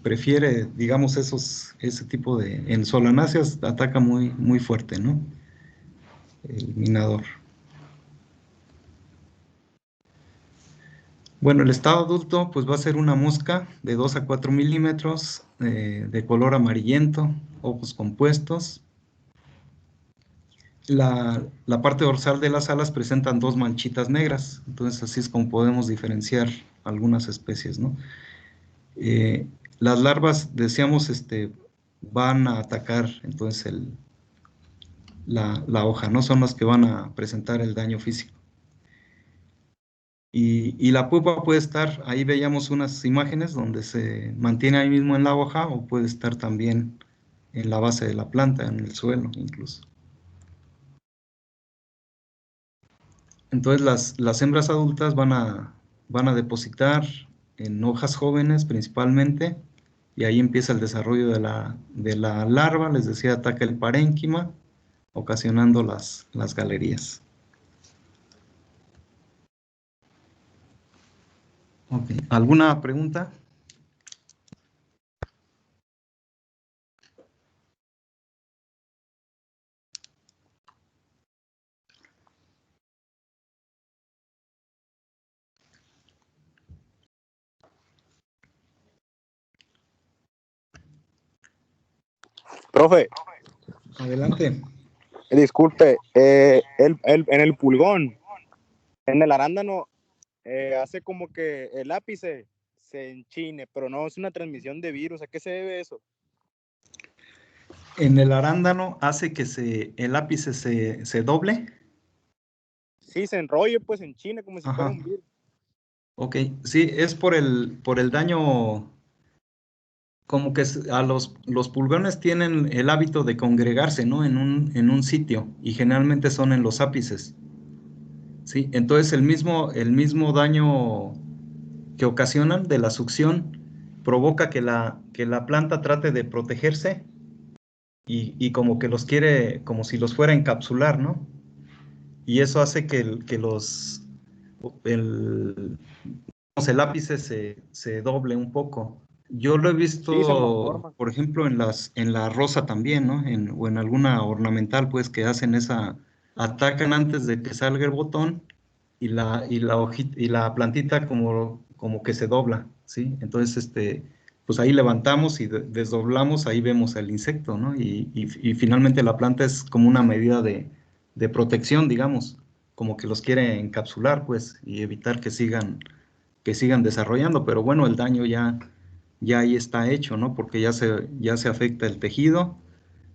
prefiere, digamos, ese tipo en solanáceas ataca muy, muy fuerte, ¿no? El minador. Bueno, el estado adulto pues va a ser una mosca de 2 a 4 milímetros, de color amarillento, ojos compuestos. La parte dorsal de las alas presentan dos manchitas negras, entonces así es como podemos diferenciar algunas especies, ¿no? Las larvas, decíamos, van a atacar entonces la hoja, ¿no? Son las que van a presentar el daño físico. Y la pupa puede estar, ahí veíamos unas imágenes donde se mantiene ahí mismo en la hoja o puede estar también en la base de la planta, en el suelo incluso. Entonces las hembras adultas van a depositar en hojas jóvenes principalmente y ahí empieza el desarrollo de la larva, les decía, ataca el parénquima, ocasionando las galerías. Okay. ¿Alguna pregunta? Profe, Adelante. disculpe, en el pulgón, en el arándano, hace como que el ápice se enchine, pero no es una transmisión de virus. ¿A qué se debe eso? En el arándano hace que el ápice se doble. Sí, se enrolle, pues en China como si fuera Ajá. un virus. Ok, sí, es por el daño, como que los pulgones tienen el hábito de congregarse, ¿no? En un sitio, y generalmente son en los ápices, ¿sí? Entonces el mismo daño que ocasionan de la succión provoca que la planta trate de protegerse y como que los quiere, como si los fuera a encapsular, ¿no? Y eso hace el, el ápice se doble un poco. Yo lo he Sí, se visto, malforma. por ejemplo, en la rosa también, ¿no? O en alguna ornamental, pues, que hacen atacan antes de que salga el botón y la plantita como que se dobla, ¿sí? Entonces, pues ahí levantamos y desdoblamos, ahí vemos el insecto, ¿no? Y finalmente la planta es como una medida de protección, digamos, como que los quiere encapsular, pues, y evitar que sigan desarrollando, pero bueno, el daño ya ahí está hecho, ¿no? Porque ya se afecta el tejido,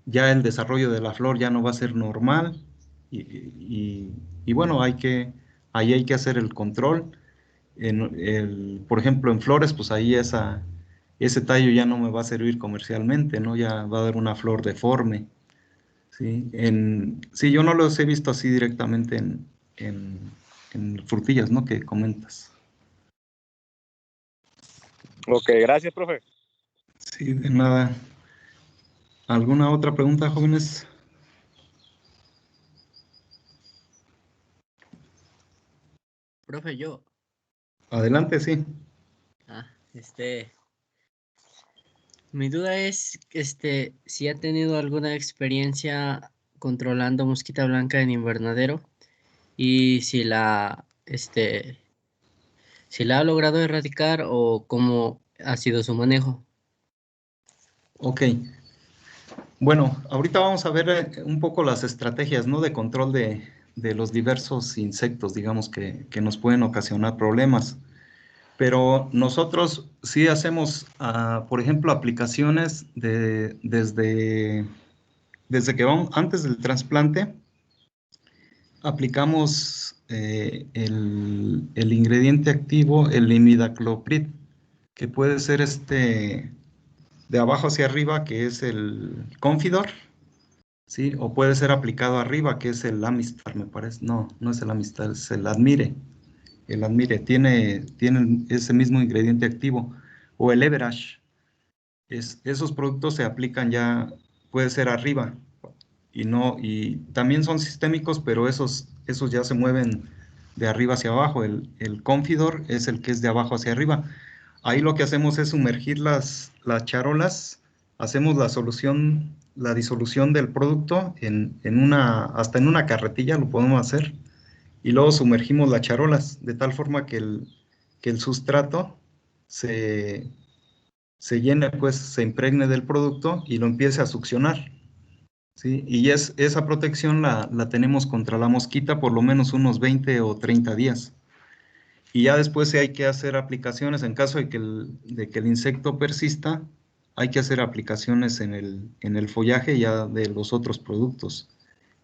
ya el desarrollo de la flor ya no va a ser normal y bueno, ahí hay que hacer el control. Por ejemplo, en flores, pues ahí ese tallo ya no me va a servir comercialmente, ¿no? Ya va a dar una flor deforme, ¿sí? Sí, yo no los he visto así directamente en, en frutillas, ¿no? Que comentas. Ok, gracias, profe. Sí, de nada. ¿Alguna otra pregunta, jóvenes? Profe, yo. Adelante, sí. Ah, mi duda es, si ha tenido alguna experiencia controlando mosquita blanca en invernadero y si la ha logrado erradicar o cómo ha sido su manejo. Ok. Bueno, ahorita vamos a ver un poco las estrategias, ¿no? De control de los diversos insectos, digamos, que nos pueden ocasionar problemas. Pero nosotros sí hacemos, por ejemplo, aplicaciones desde que vamos, antes del trasplante, aplicamos el ingrediente activo, el imidacloprid, que puede ser de abajo hacia arriba, que es el Confidor, ¿sí? O puede ser aplicado arriba, que es el Amistar, me parece. No, no es el Amistar, es el Admire. El Admire tiene ese mismo ingrediente activo. O el Everash. Esos productos se aplican ya, puede ser arriba. Y también son sistémicos, pero esos ya se mueven de arriba hacia abajo. El Confidor es el que es de abajo hacia arriba. Ahí lo que hacemos es sumergir las charolas, hacemos la disolución del producto hasta en una carretilla lo podemos hacer, y luego sumergimos las charolas de tal forma que el sustrato se, se llene, pues se impregne del producto y lo empiece a succionar, ¿sí? Y esa protección la tenemos contra la mosquita por lo menos unos 20 o 30 días. Y ya después si hay que hacer aplicaciones, en caso de que el insecto persista, hay que hacer aplicaciones en el follaje ya de los otros productos.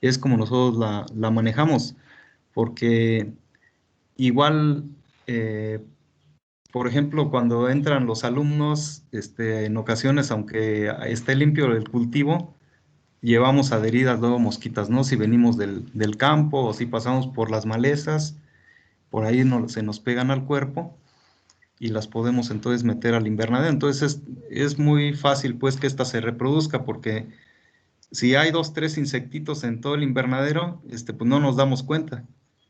Es como nosotros la manejamos, porque igual, por ejemplo, cuando entran los alumnos, en ocasiones, aunque esté limpio el cultivo, llevamos adheridas luego mosquitas, ¿no? Si venimos del campo o si pasamos por las malezas, por ahí se nos pegan al cuerpo y las podemos entonces meter al invernadero. Entonces es muy fácil pues que ésta se reproduzca, porque si hay 2, 3 insectitos en todo el invernadero, pues no nos damos cuenta.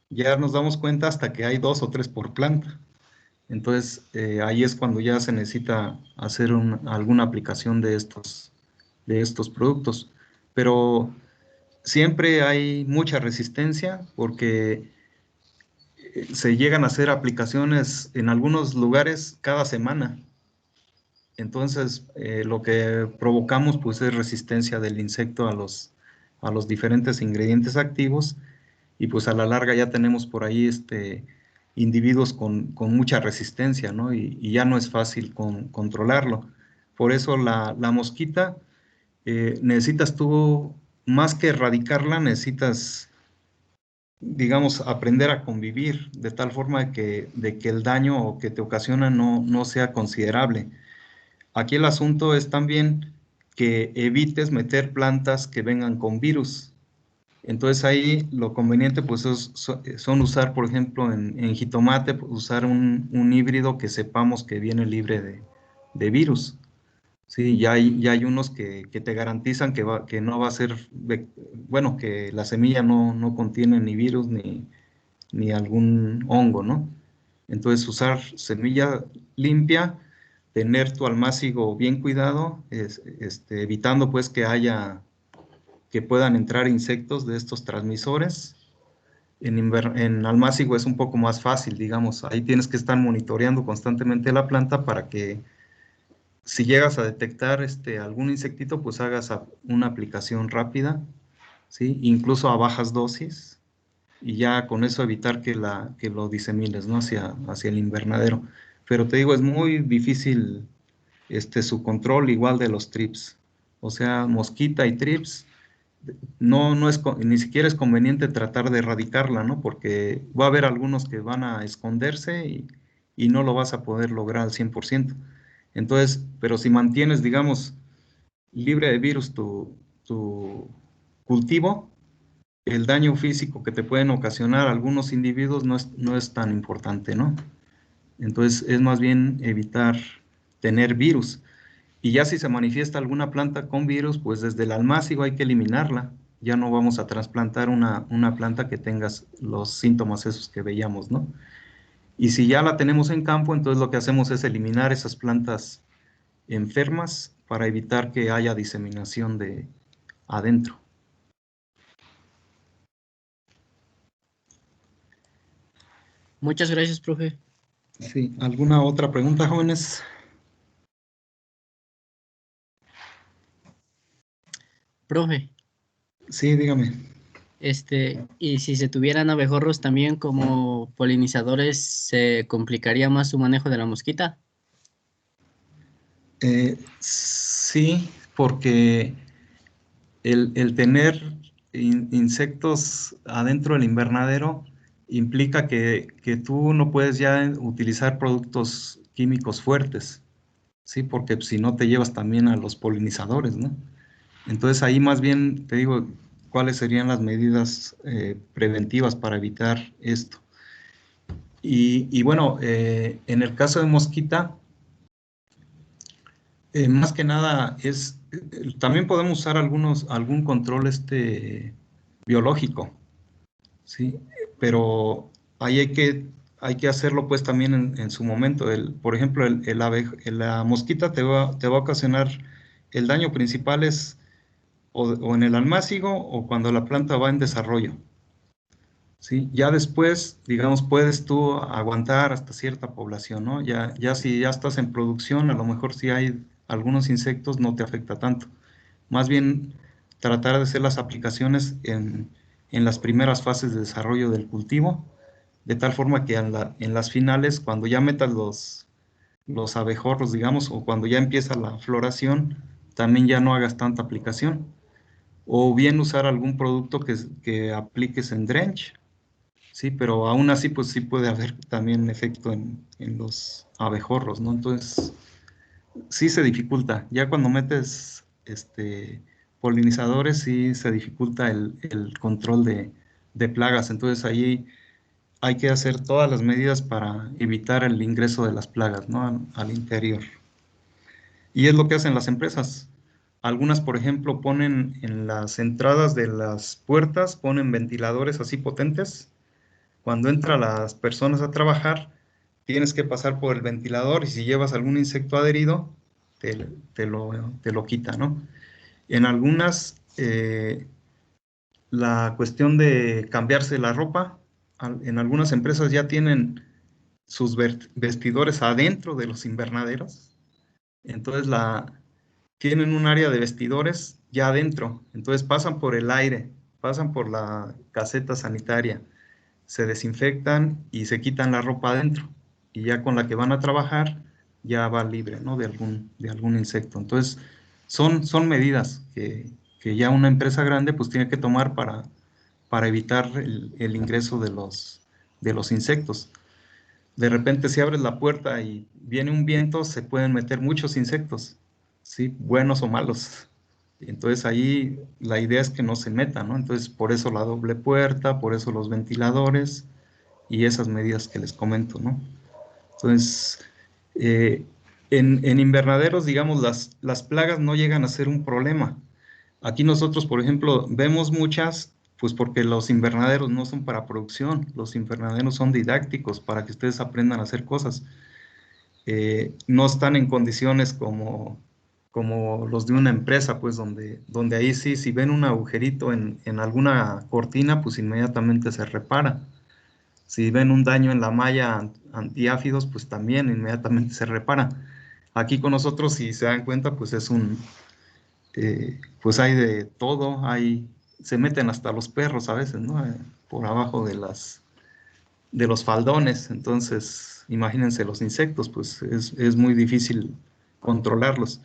Ya nos damos cuenta hasta que hay 2 o 3 por planta. Entonces ahí es cuando ya se necesita hacer alguna aplicación de estos productos. Pero siempre hay mucha resistencia porque se llegan a hacer aplicaciones en algunos lugares cada semana. Entonces, lo que provocamos pues es resistencia del insecto a los diferentes ingredientes activos, y pues a la larga ya tenemos por ahí individuos con mucha resistencia, ¿no? Y ya no es fácil controlarlo. Por eso la mosquita, necesitas tú, más que erradicarla, necesitas, digamos, aprender a convivir de tal forma de que el daño que te ocasiona no sea considerable. Aquí el asunto es también que evites meter plantas que vengan con virus. Entonces ahí lo conveniente pues son usar, por ejemplo, en jitomate, pues, usar un híbrido que sepamos que viene libre de virus. Sí, ya hay unos que te garantizan que no va a ser, bueno, que la semilla no contiene ni virus ni algún hongo, ¿no? Entonces usar semilla limpia, tener tu almácigo bien cuidado, evitando pues que haya que puedan entrar insectos de estos transmisores. En almácigo es un poco más fácil, digamos, ahí tienes que estar monitoreando constantemente la planta para que si llegas a detectar algún insectito, pues hagas una aplicación rápida, ¿sí? Incluso a bajas dosis, y ya con eso evitar que lo disemines, ¿no? hacia el invernadero. Pero te digo, es muy difícil su control igual de los trips. O sea, mosquita y trips, no es, ni siquiera es conveniente tratar de erradicarla, ¿no? Porque va a haber algunos que van a esconderse y no lo vas a poder lograr al 100%. Entonces, pero si mantienes, digamos, libre de virus tu cultivo, el daño físico que te pueden ocasionar algunos individuos no es tan importante, ¿no? Entonces, es más bien evitar tener virus. Y ya si se manifiesta alguna planta con virus, pues desde el almácigo hay que eliminarla. Ya no vamos a trasplantar una planta que tenga los síntomas esos que veíamos, ¿no? Y si ya la tenemos en campo, entonces lo que hacemos es eliminar esas plantas enfermas para evitar que haya diseminación de adentro. Muchas gracias, profe. Sí, ¿alguna otra pregunta, jóvenes? Profe, Sí, dígame. y si se tuvieran abejorros también como polinizadores, ¿se complicaría más su manejo de la mosquita? Sí, porque el tener insectos adentro del invernadero implica que tú no puedes ya utilizar productos químicos fuertes, ¿sí? Porque si no te llevas también a los polinizadores, ¿no? Entonces ahí más bien te digo cuáles serían las medidas preventivas para evitar esto. Y bueno, en el caso de mosquita, más que nada también podemos usar algún control biológico, ¿sí? Pero ahí hay que hacerlo pues también en su momento. Por ejemplo, la mosquita te va a ocasionar, el daño principal es o en el almácigo o cuando la planta va en desarrollo, ¿sí? Ya después, digamos, puedes tú aguantar hasta cierta población, ¿no? Ya si ya estás en producción, a lo mejor si hay algunos insectos no te afecta tanto. Más bien tratar de hacer las aplicaciones en las primeras fases de desarrollo del cultivo, de tal forma que en las finales, cuando ya metas los abejorros, digamos, o cuando ya empieza la floración, también ya no hagas tanta aplicación. O bien usar algún producto que apliques en drench, sí, pero aún así, pues sí puede haber también efecto en los abejorros, ¿no? Entonces, sí se dificulta. Ya cuando metes polinizadores, sí se dificulta el control de plagas. Entonces, ahí hay que hacer todas las medidas para evitar el ingreso de las plagas, ¿no? Al interior. Y es lo que hacen las empresas. Algunas, por ejemplo, ponen en las entradas de las puertas, ponen ventiladores así potentes. Cuando entran las personas a trabajar, tienes que pasar por el ventilador y si llevas algún insecto adherido, te lo quita, ¿no? En algunas, la cuestión de cambiarse la ropa, en algunas empresas ya tienen sus vestidores adentro de los invernaderos, entonces tienen un área de vestidores ya adentro, entonces pasan por el aire, pasan por la caseta sanitaria, se desinfectan y se quitan la ropa adentro. Y ya con la que van a trabajar ya va libre, ¿no? De algún insecto. Entonces, son medidas que ya una empresa grande pues tiene que tomar para evitar el ingreso de los insectos. De repente si abres la puerta y viene un viento, se pueden meter muchos insectos, ¿sí? Buenos o malos. Entonces ahí la idea es que no se metan, ¿no? Entonces por eso la doble puerta, por eso los ventiladores y esas medidas que les comento, ¿no? Entonces, eh, en invernaderos, digamos, las plagas no llegan a ser un problema. Aquí nosotros, por ejemplo, vemos muchas, pues porque los invernaderos no son para producción, los invernaderos son didácticos para que ustedes aprendan a hacer cosas. No están en condiciones como como los de una empresa, pues donde ahí sí, si ven un agujerito en alguna cortina, pues inmediatamente se repara. Si ven un daño en la malla antiáfidos, pues también inmediatamente se repara. Aquí con nosotros, si se dan cuenta, pues pues hay de todo, se meten hasta los perros a veces, ¿no? Por abajo de los faldones, entonces imagínense los insectos, pues es muy difícil controlarlos.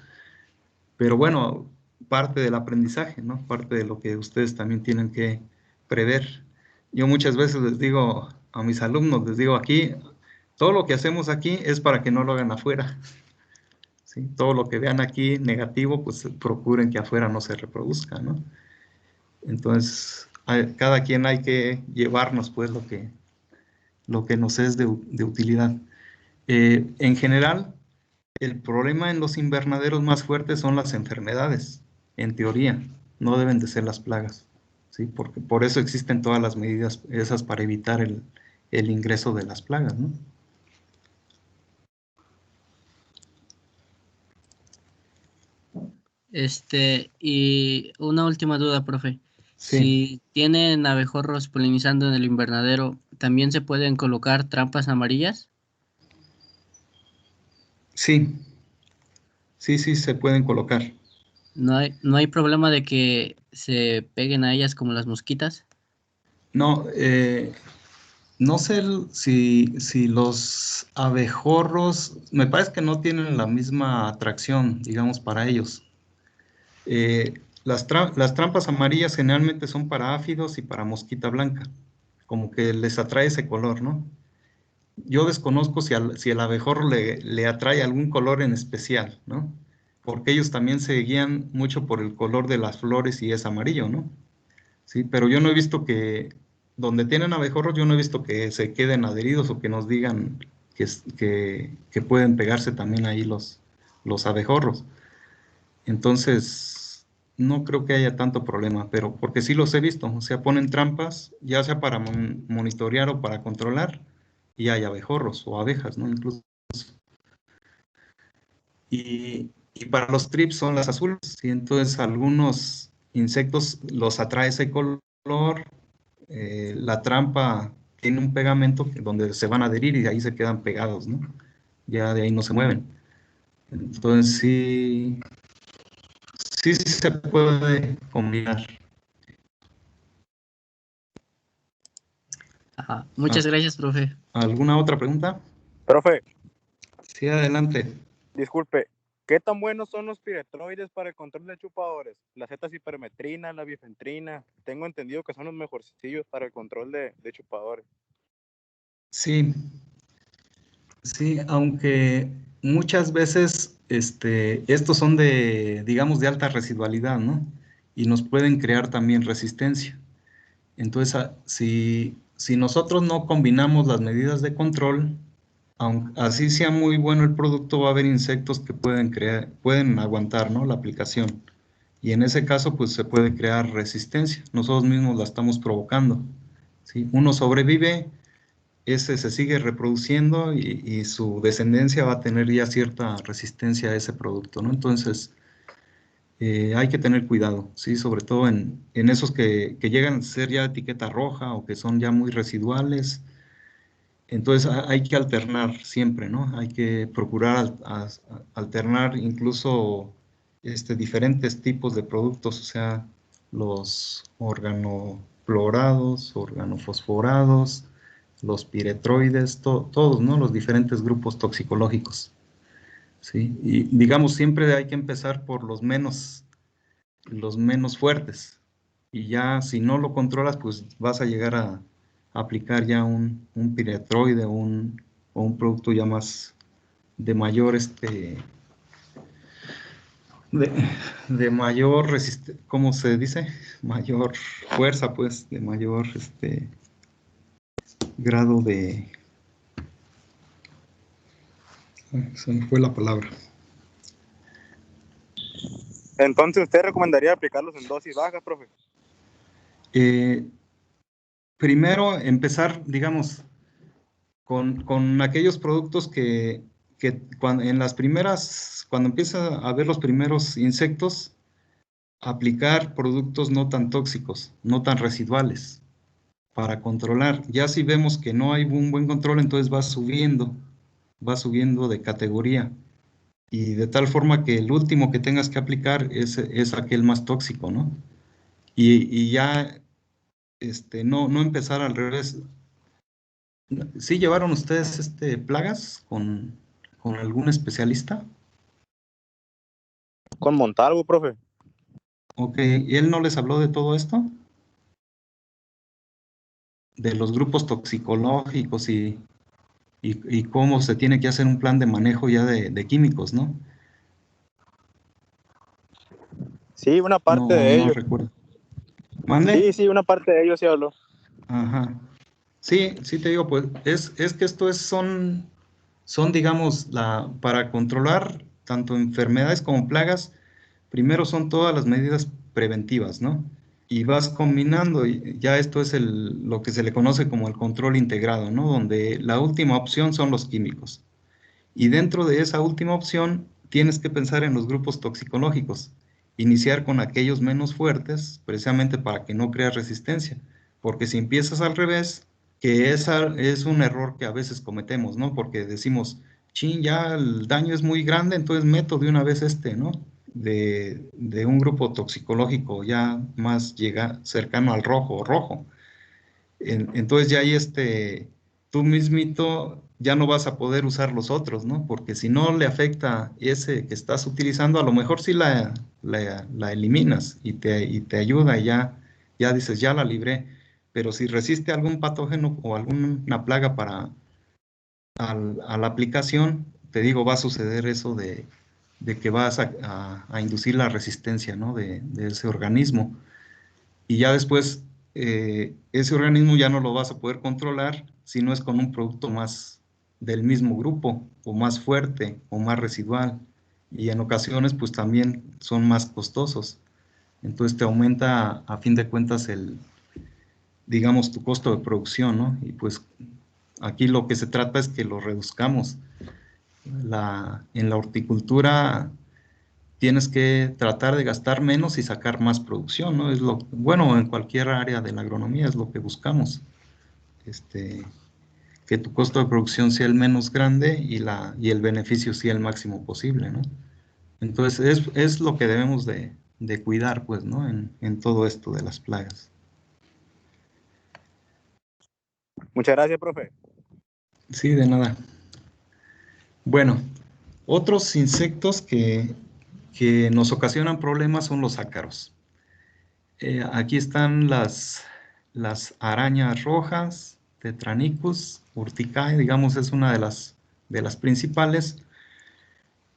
Pero bueno, parte del aprendizaje, ¿no? Parte de lo que ustedes también tienen que prever. Yo muchas veces les digo a mis alumnos, les digo aquí, todo lo que hacemos aquí es para que no lo hagan afuera, ¿sí? Todo lo que vean aquí negativo, pues procuren que afuera no se reproduzca, ¿no? Entonces, cada quien hay que llevarnos, pues, lo que nos es de utilidad. En general, el problema en los invernaderos más fuertes son las enfermedades, en teoría, no deben de ser las plagas, ¿sí? Porque por eso existen todas las medidas esas para evitar el ingreso de las plagas, ¿no? Y una última duda, profe. Sí, Si tienen abejorros polinizando en el invernadero, ¿también se pueden colocar trampas amarillas? sí, sí, se pueden colocar. No hay problema de que se peguen a ellas como las mosquitas. No, no sé si los abejorros, me parece que no tienen la misma atracción, digamos, para ellos. Las trampas amarillas generalmente son para áfidos y para mosquita blanca, como que les atrae ese color, ¿no? Yo desconozco si el abejorro le atrae algún color en especial, ¿no? Porque ellos también se guían mucho por el color de las flores y es amarillo, ¿no? Sí, pero yo no he visto donde tienen abejorros, yo no he visto que se queden adheridos o que nos digan que pueden pegarse también ahí los abejorros. Entonces, no creo que haya tanto problema, pero porque sí los he visto, o sea, ponen trampas, ya sea para monitorear o para controlar, y hay abejorros o abejas, ¿no? Incluso. Y para los trips son las azules, y entonces algunos insectos los atrae ese color, la trampa tiene un pegamento donde se van a adherir y de ahí se quedan pegados, ¿no? Ya de ahí no se mueven. Entonces sí se puede combinar. Ajá. Muchas gracias, profe. ¿Alguna otra pregunta? Profe, Sí, adelante. disculpe, ¿qué tan buenos son los piretroides para el control de chupadores? La Z-cipermetrina, la bifentrina, tengo entendido que son los mejorcillos para el control de chupadores. Sí, sí, aunque muchas veces estos son digamos, de alta residualidad, ¿no? Y nos pueden crear también resistencia. Entonces, si nosotros no combinamos las medidas de control, aunque así sea muy bueno el producto, va a haber insectos que pueden aguantar, ¿no? La aplicación. Y en ese caso, pues se puede crear resistencia. Nosotros mismos la estamos provocando, ¿sí? Uno sobrevive, ese se sigue reproduciendo y su descendencia va a tener ya cierta resistencia a ese producto, ¿no? Entonces, hay que tener cuidado, ¿sí? Sobre todo en esos que llegan a ser ya etiqueta roja o que son ya muy residuales. Entonces hay que alternar siempre, ¿no? Hay que procurar alternar incluso diferentes tipos de productos, o sea, los organoclorados, organofosforados, los piretroides, todos, ¿no? Los diferentes grupos toxicológicos, ¿sí? Y digamos, siempre hay que empezar por los menos fuertes. Y ya si no lo controlas, pues vas a llegar a aplicar ya un piretroide o un producto ya más de mayor, de, de mayor ¿cómo se dice? Mayor fuerza, pues, de mayor grado de... Se me fue la palabra. Entonces, ¿usted recomendaría aplicarlos en dosis bajas, profe? Primero, empezar, digamos, con aquellos productos que cuando empieza a ver los primeros insectos, aplicar productos no tan tóxicos, no tan residuales, para controlar. Ya si vemos que no hay un buen control, entonces va subiendo de categoría. Y de tal forma que el último que tengas que aplicar es aquel más tóxico, ¿no? Y ya no empezar al revés. ¿Sí llevaron ustedes plagas con algún especialista? Con Montalvo, profe. Ok, ¿y él no les habló de todo esto? De los grupos toxicológicos y cómo se tiene que hacer un plan de manejo ya de químicos, ¿no? Sí, una parte No, de no ellos. recuerdo. ¿Mande? Sí, una parte de ellos sí habló. Ajá. Sí, sí te digo, pues es que son, digamos, para controlar tanto enfermedades como plagas, primero son todas las medidas preventivas, ¿no? Y vas combinando, y ya esto es lo que se le conoce como el control integrado, ¿no? Donde la última opción son los químicos. Y dentro de esa última opción, tienes que pensar en los grupos toxicológicos. Iniciar con aquellos menos fuertes, precisamente para que no creas resistencia. Porque si empiezas al revés, que esa es un error que a veces cometemos, ¿no? Porque decimos, chin, ya el daño es muy grande, entonces meto de una vez ¿no? De un grupo toxicológico ya más cercano al rojo. Entonces ya ahí tú mismito ya no vas a poder usar los otros, ¿no? Porque si no le afecta ese que estás utilizando, a lo mejor sí la eliminas y te ayuda y ya dices, ya la libré. Pero si resiste algún patógeno o alguna plaga a la aplicación, te digo, va a suceder eso de que vas a inducir la resistencia, ¿no? De ese organismo. Y ya después ese organismo ya no lo vas a poder controlar si no es con un producto más del mismo grupo, o más fuerte, o más residual. Y en ocasiones, pues también son más costosos. Entonces te aumenta a fin de cuentas digamos, tu costo de producción, ¿no? Y pues aquí lo que se trata es que lo reduzcamos. En la horticultura tienes que tratar de gastar menos y sacar más producción, ¿no? Bueno, en cualquier área de la agronomía es lo que buscamos. Que tu costo de producción sea el menos grande y el beneficio sea el máximo posible, ¿no? Entonces, es lo que debemos de cuidar, pues, ¿no? En todo esto de las plagas. Muchas gracias, profe. Sí, de nada. Bueno, otros insectos que nos ocasionan problemas son los ácaros. Aquí están las arañas rojas, Tetranicus urticae, digamos, es una de las principales.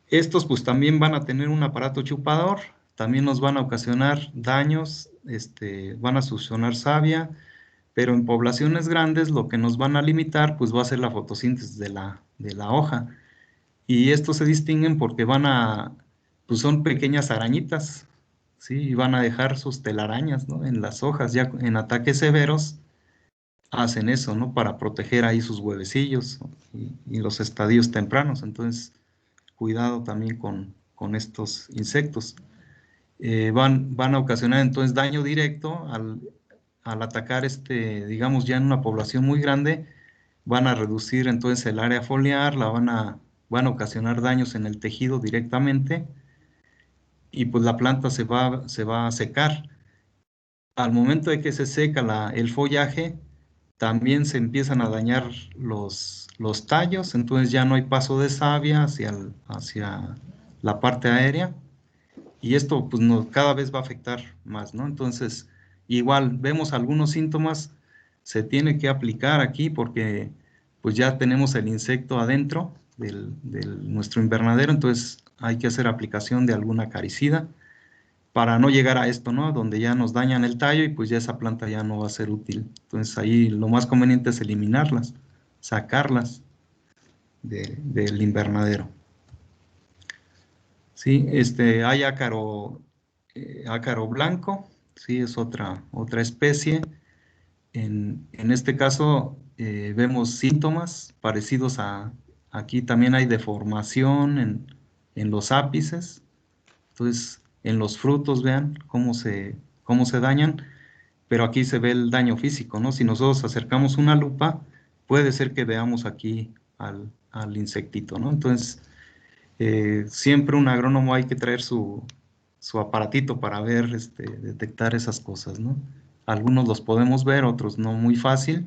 Estos pues también van a tener un aparato chupador, también nos van a ocasionar daños, van a succionar savia, pero en poblaciones grandes lo que nos van a limitar pues va a ser la fotosíntesis de la hoja. Y estos se distinguen porque pues son pequeñas arañitas, ¿sí? Y van a dejar sus telarañas, ¿no? En las hojas, ya en ataques severos hacen eso, ¿no? Para proteger ahí sus huevecillos y los estadios tempranos. Entonces, cuidado también con estos insectos. Van a ocasionar entonces daño directo al atacar, digamos, ya en una población muy grande, van a reducir entonces el área foliar, van a ocasionar daños en el tejido directamente y pues la planta se va a secar. Al momento de que se seca el follaje, también se empiezan a dañar los tallos, entonces ya no hay paso de savia hacia la parte aérea y esto pues cada vez va a afectar más, ¿no? Entonces, igual vemos algunos síntomas, se tiene que aplicar aquí porque pues ya tenemos el insecto adentro de nuestro invernadero, entonces hay que hacer aplicación de alguna acaricida para no llegar a esto, ¿no? Donde ya nos dañan el tallo y pues ya esa planta ya no va a ser útil. Entonces ahí lo más conveniente es eliminarlas, sacarlas del invernadero. Sí, hay ácaro blanco, sí, es otra especie. En este caso vemos síntomas parecidos a Aquí también hay deformación en los ápices. Entonces, en los frutos, vean cómo se dañan, pero aquí se ve el daño físico, ¿no? Si nosotros acercamos una lupa, puede ser que veamos aquí al insectito, ¿no? Entonces, siempre un agrónomo hay que traer su aparatito para ver, detectar esas cosas, ¿no? Algunos los podemos ver, otros no muy fácil,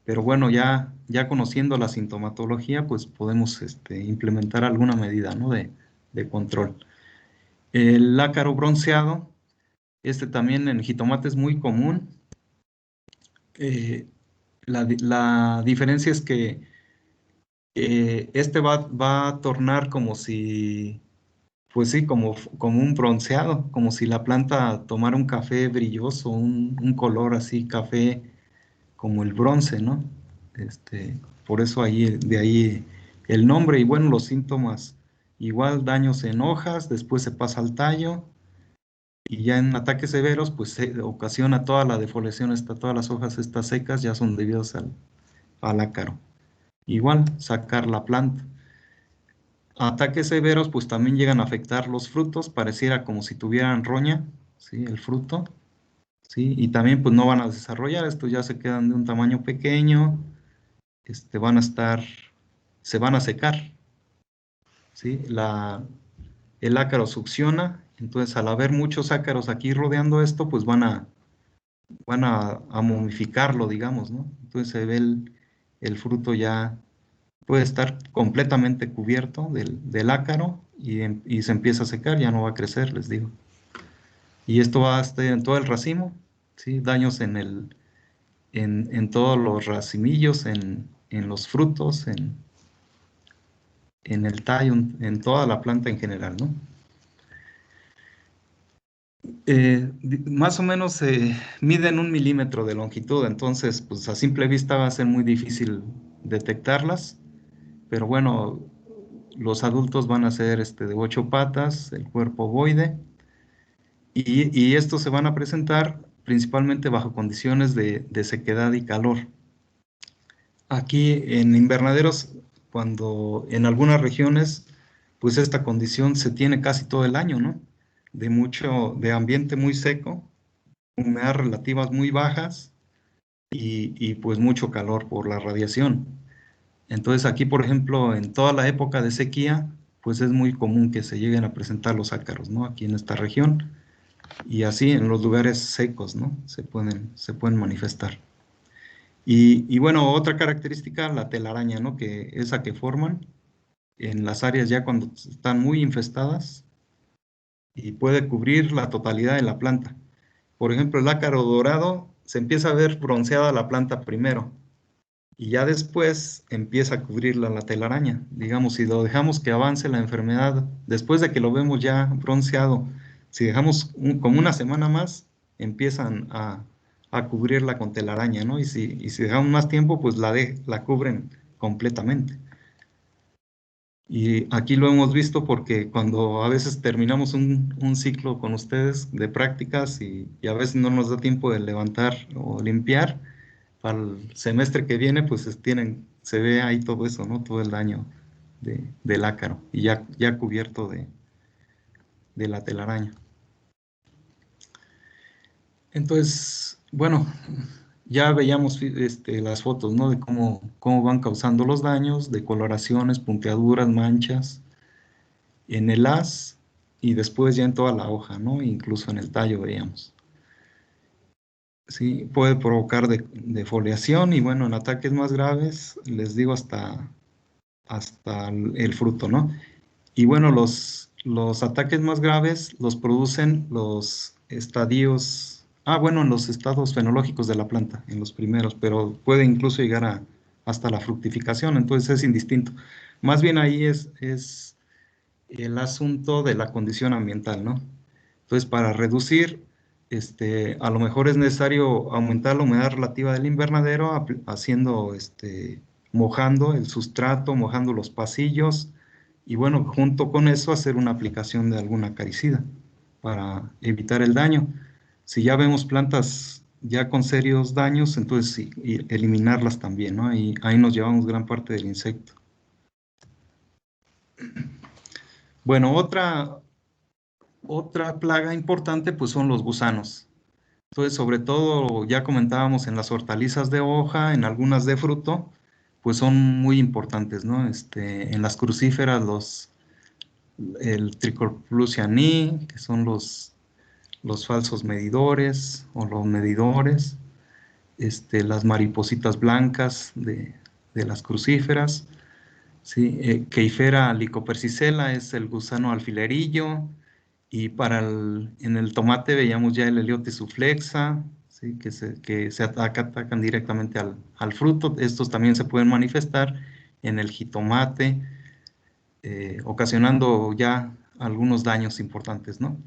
pero bueno, ya conociendo la sintomatología, pues podemos implementar alguna medida, ¿no? de control. El ácaro bronceado, también en jitomate es muy común. La diferencia es que va a tornar como si, pues sí, como un bronceado, como si la planta tomara un café brilloso, un color así, café, como el bronce, ¿no? Por eso de ahí el nombre y bueno, los síntomas, igual daños en hojas, después se pasa al tallo, y ya en ataques severos, pues se ocasiona toda la defoliación, todas las hojas estas secas ya son debidas al ácaro. Igual, sacar la planta. Ataques severos, pues también llegan a afectar los frutos, pareciera como si tuvieran roña, ¿sí? El fruto, ¿sí? Y también pues no van a desarrollar, estos ya se quedan de un tamaño pequeño, se van a secar, ¿sí? El ácaro succiona, entonces al haber muchos ácaros aquí rodeando esto, pues van a momificarlo, digamos, ¿no? Entonces se ve el fruto ya puede estar completamente cubierto del ácaro y se empieza a secar, ya no va a crecer, les digo. Y esto va a estar en todo el racimo, ¿sí? Daños en todos los racimillos, en los frutos, en el tallo, en toda la planta en general, ¿no? Más o menos miden 1 milímetro de longitud, entonces pues a simple vista va a ser muy difícil detectarlas, pero bueno, los adultos van a ser de 8 patas, el cuerpo ovoide, y estos se van a presentar principalmente bajo condiciones de sequedad y calor. Aquí en invernaderos, cuando en algunas regiones, pues esta condición se tiene casi todo el año, ¿no? De ambiente muy seco, humedad relativas muy bajas y pues mucho calor por la radiación. Entonces aquí, por ejemplo, en toda la época de sequía, pues es muy común que se lleguen a presentar los ácaros, ¿no? Aquí en esta región y así en los lugares secos, ¿no? Se pueden manifestar. Y bueno, otra característica, la telaraña, ¿no? Que esa que forman en las áreas ya cuando están muy infestadas y puede cubrir la totalidad de la planta. Por ejemplo, el ácaro dorado se empieza a ver bronceada la planta primero y ya después empieza a cubrirla la telaraña. Digamos, si lo dejamos que avance la enfermedad, después de que lo vemos ya bronceado, si dejamos como una semana más, empiezan a cubrirla con telaraña, ¿no? Y si dejamos más tiempo, pues la cubren completamente. Y aquí lo hemos visto porque cuando a veces terminamos un ciclo con ustedes de prácticas y a veces no nos da tiempo de levantar o limpiar, para el semestre que viene, pues se ve ahí todo eso, ¿no? Todo el daño del ácaro y ya cubierto de la telaraña. Entonces, bueno, ya veíamos las fotos, ¿no? De cómo van causando los daños, de coloraciones, punteaduras, manchas, en el haz y después ya en toda la hoja, ¿no? Incluso en el tallo veíamos. Sí, puede provocar defoliación y bueno, en ataques más graves, les digo hasta el fruto, ¿no? Y bueno, los ataques más graves los producen los estadios, bueno, en los estados fenológicos de la planta, en los primeros, pero puede incluso llegar hasta la fructificación, entonces es indistinto. Más bien ahí es el asunto de la condición ambiental, ¿no? Entonces, para reducir, a lo mejor es necesario aumentar la humedad relativa del invernadero haciendo, mojando el sustrato, mojando los pasillos y bueno, junto con eso hacer una aplicación de alguna acaricida para evitar el daño. Si ya vemos plantas ya con serios daños, entonces sí, y eliminarlas también, ¿no? Ahí nos llevamos gran parte del insecto. Bueno, otra plaga importante pues son los gusanos. Entonces, sobre todo, ya comentábamos en las hortalizas de hoja, en algunas de fruto, pues son muy importantes, ¿no? En las crucíferas, el Trichoplusiani, que son los falsos medidores o los medidores, las maripositas blancas de las crucíferas, ¿sí? Queifera licopersicella es el gusano alfilerillo, y en el tomate veíamos ya el Heliotis suflexa, ¿sí? que se atacan directamente al fruto. Estos también se pueden manifestar en el jitomate, ocasionando ya algunos daños importantes, ¿no?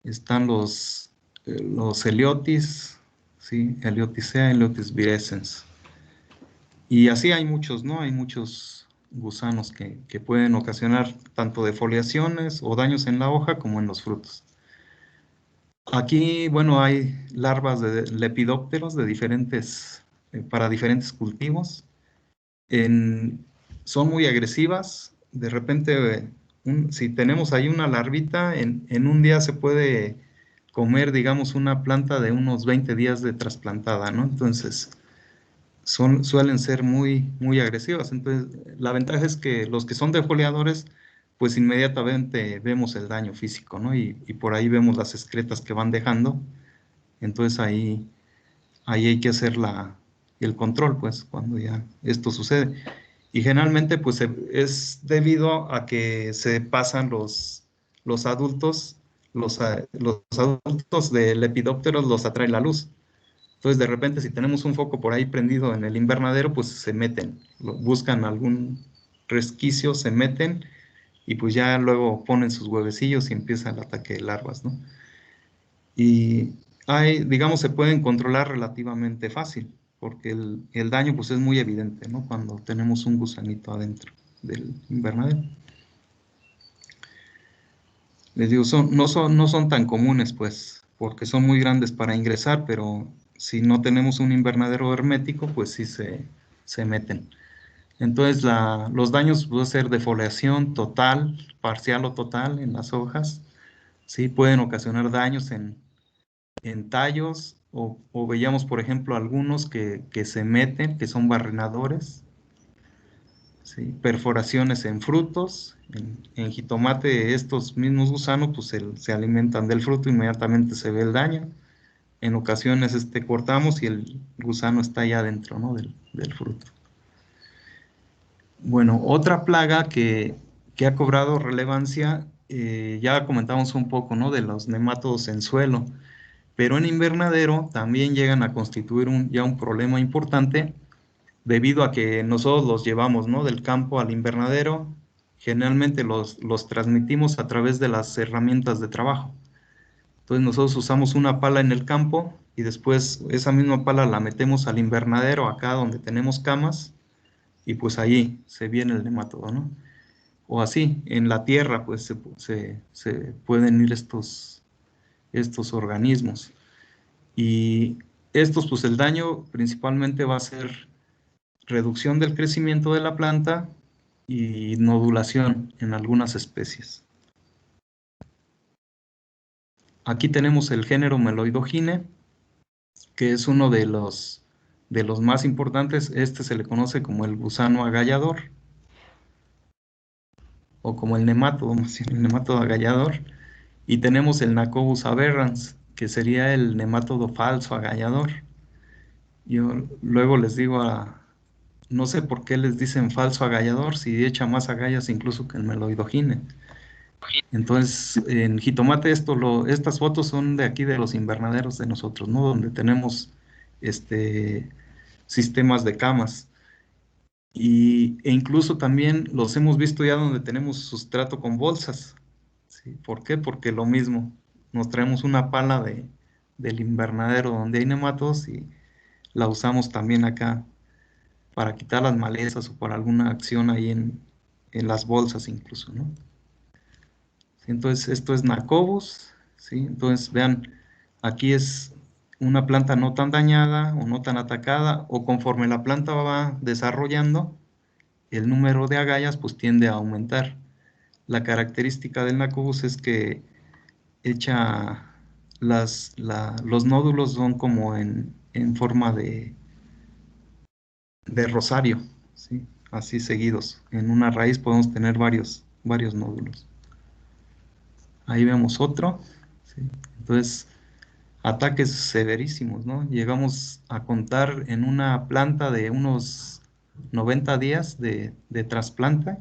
Están los Heliotis, ¿sí? Helioticea, Heliotis virescens. Y así hay muchos, ¿no? Hay muchos gusanos que pueden ocasionar tanto defoliaciones o daños en la hoja como en los frutos. Aquí, bueno, hay larvas de lepidópteros para diferentes cultivos. Son muy agresivas. De repente, si tenemos ahí una larvita, en un día se puede comer, digamos, una planta de unos 20 días de trasplantada, ¿no? Entonces, suelen ser muy, muy agresivas. Entonces, la ventaja es que los que son defoliadores, pues inmediatamente vemos el daño físico, ¿no? Y por ahí vemos las excretas que van dejando. Entonces, ahí hay que hacer el control, pues, cuando ya esto sucede. Y generalmente, pues, es debido a que se pasan los adultos, los adultos de lepidópteros los atrae la luz. Entonces, de repente, si tenemos un foco por ahí prendido en el invernadero, pues se meten, buscan algún resquicio, se meten y pues ya luego ponen sus huevecillos y empieza el ataque de larvas, ¿no? Y digamos, se pueden controlar relativamente fácil, porque el daño pues es muy evidente, ¿no? Cuando tenemos un gusanito adentro del invernadero. Les digo, no son tan comunes, pues, porque son muy grandes para ingresar, pero si no tenemos un invernadero hermético, pues sí se meten. Entonces, los daños pueden ser defoliación total, parcial o total en las hojas. Sí, pueden ocasionar daños en tallos, o veíamos, por ejemplo, algunos que se meten, que son barrenadores. ¿Sí? Perforaciones en frutos, en jitomate estos mismos gusanos pues se alimentan del fruto, inmediatamente se ve el daño. En ocasiones cortamos y el gusano está ya dentro, ¿no? del fruto. Bueno, otra plaga que ha cobrado relevancia, ya comentamos un poco, ¿no? De los nemátodos en suelo, pero en invernadero también llegan a constituir ya un problema importante, debido a que nosotros los llevamos, ¿no? Del campo al invernadero. Generalmente los transmitimos a través de las herramientas de trabajo. Entonces nosotros usamos una pala en el campo y después esa misma pala la metemos al invernadero, acá donde tenemos camas, y pues ahí se viene el nematodo, ¿no? O así, en la tierra pues se pueden ir estos organismos. Y estos, pues el daño principalmente va a ser reducción del crecimiento de la planta y nodulación en algunas especies. Aquí tenemos el género Meloidogine, que es uno de los más importantes. Se le conoce como el gusano agallador, o como el nemátodo, más bien, el nemátodo agallador. Y tenemos el Nacobus aberrans, que sería el nemátodo falso agallador. Yo luego les digo no sé por qué les dicen falso agallador, si echa más agallas incluso que el Meloidogine. Entonces, en jitomate estas fotos son de aquí de los invernaderos de nosotros, ¿no? Donde tenemos sistemas de camas. E incluso también los hemos visto ya donde tenemos sustrato con bolsas. ¿Sí? ¿Por qué? Porque lo mismo, nos traemos una pala del invernadero donde hay nematodos y la usamos también acá para quitar las malezas o para alguna acción ahí en las bolsas incluso, ¿no? Entonces, esto es Nacobus, ¿sí? Entonces, vean, aquí es una planta no tan dañada o no tan atacada, o conforme la planta va desarrollando, el número de agallas pues tiende a aumentar. la característica del Nacobus es que echa los nódulos son como en forma de rosario, ¿sí? Así seguidos. En una raíz podemos tener varios nódulos. Ahí vemos otro, ¿sí? Entonces, ataques severísimos, ¿no? Llegamos a contar en una planta de unos 90 días de trasplante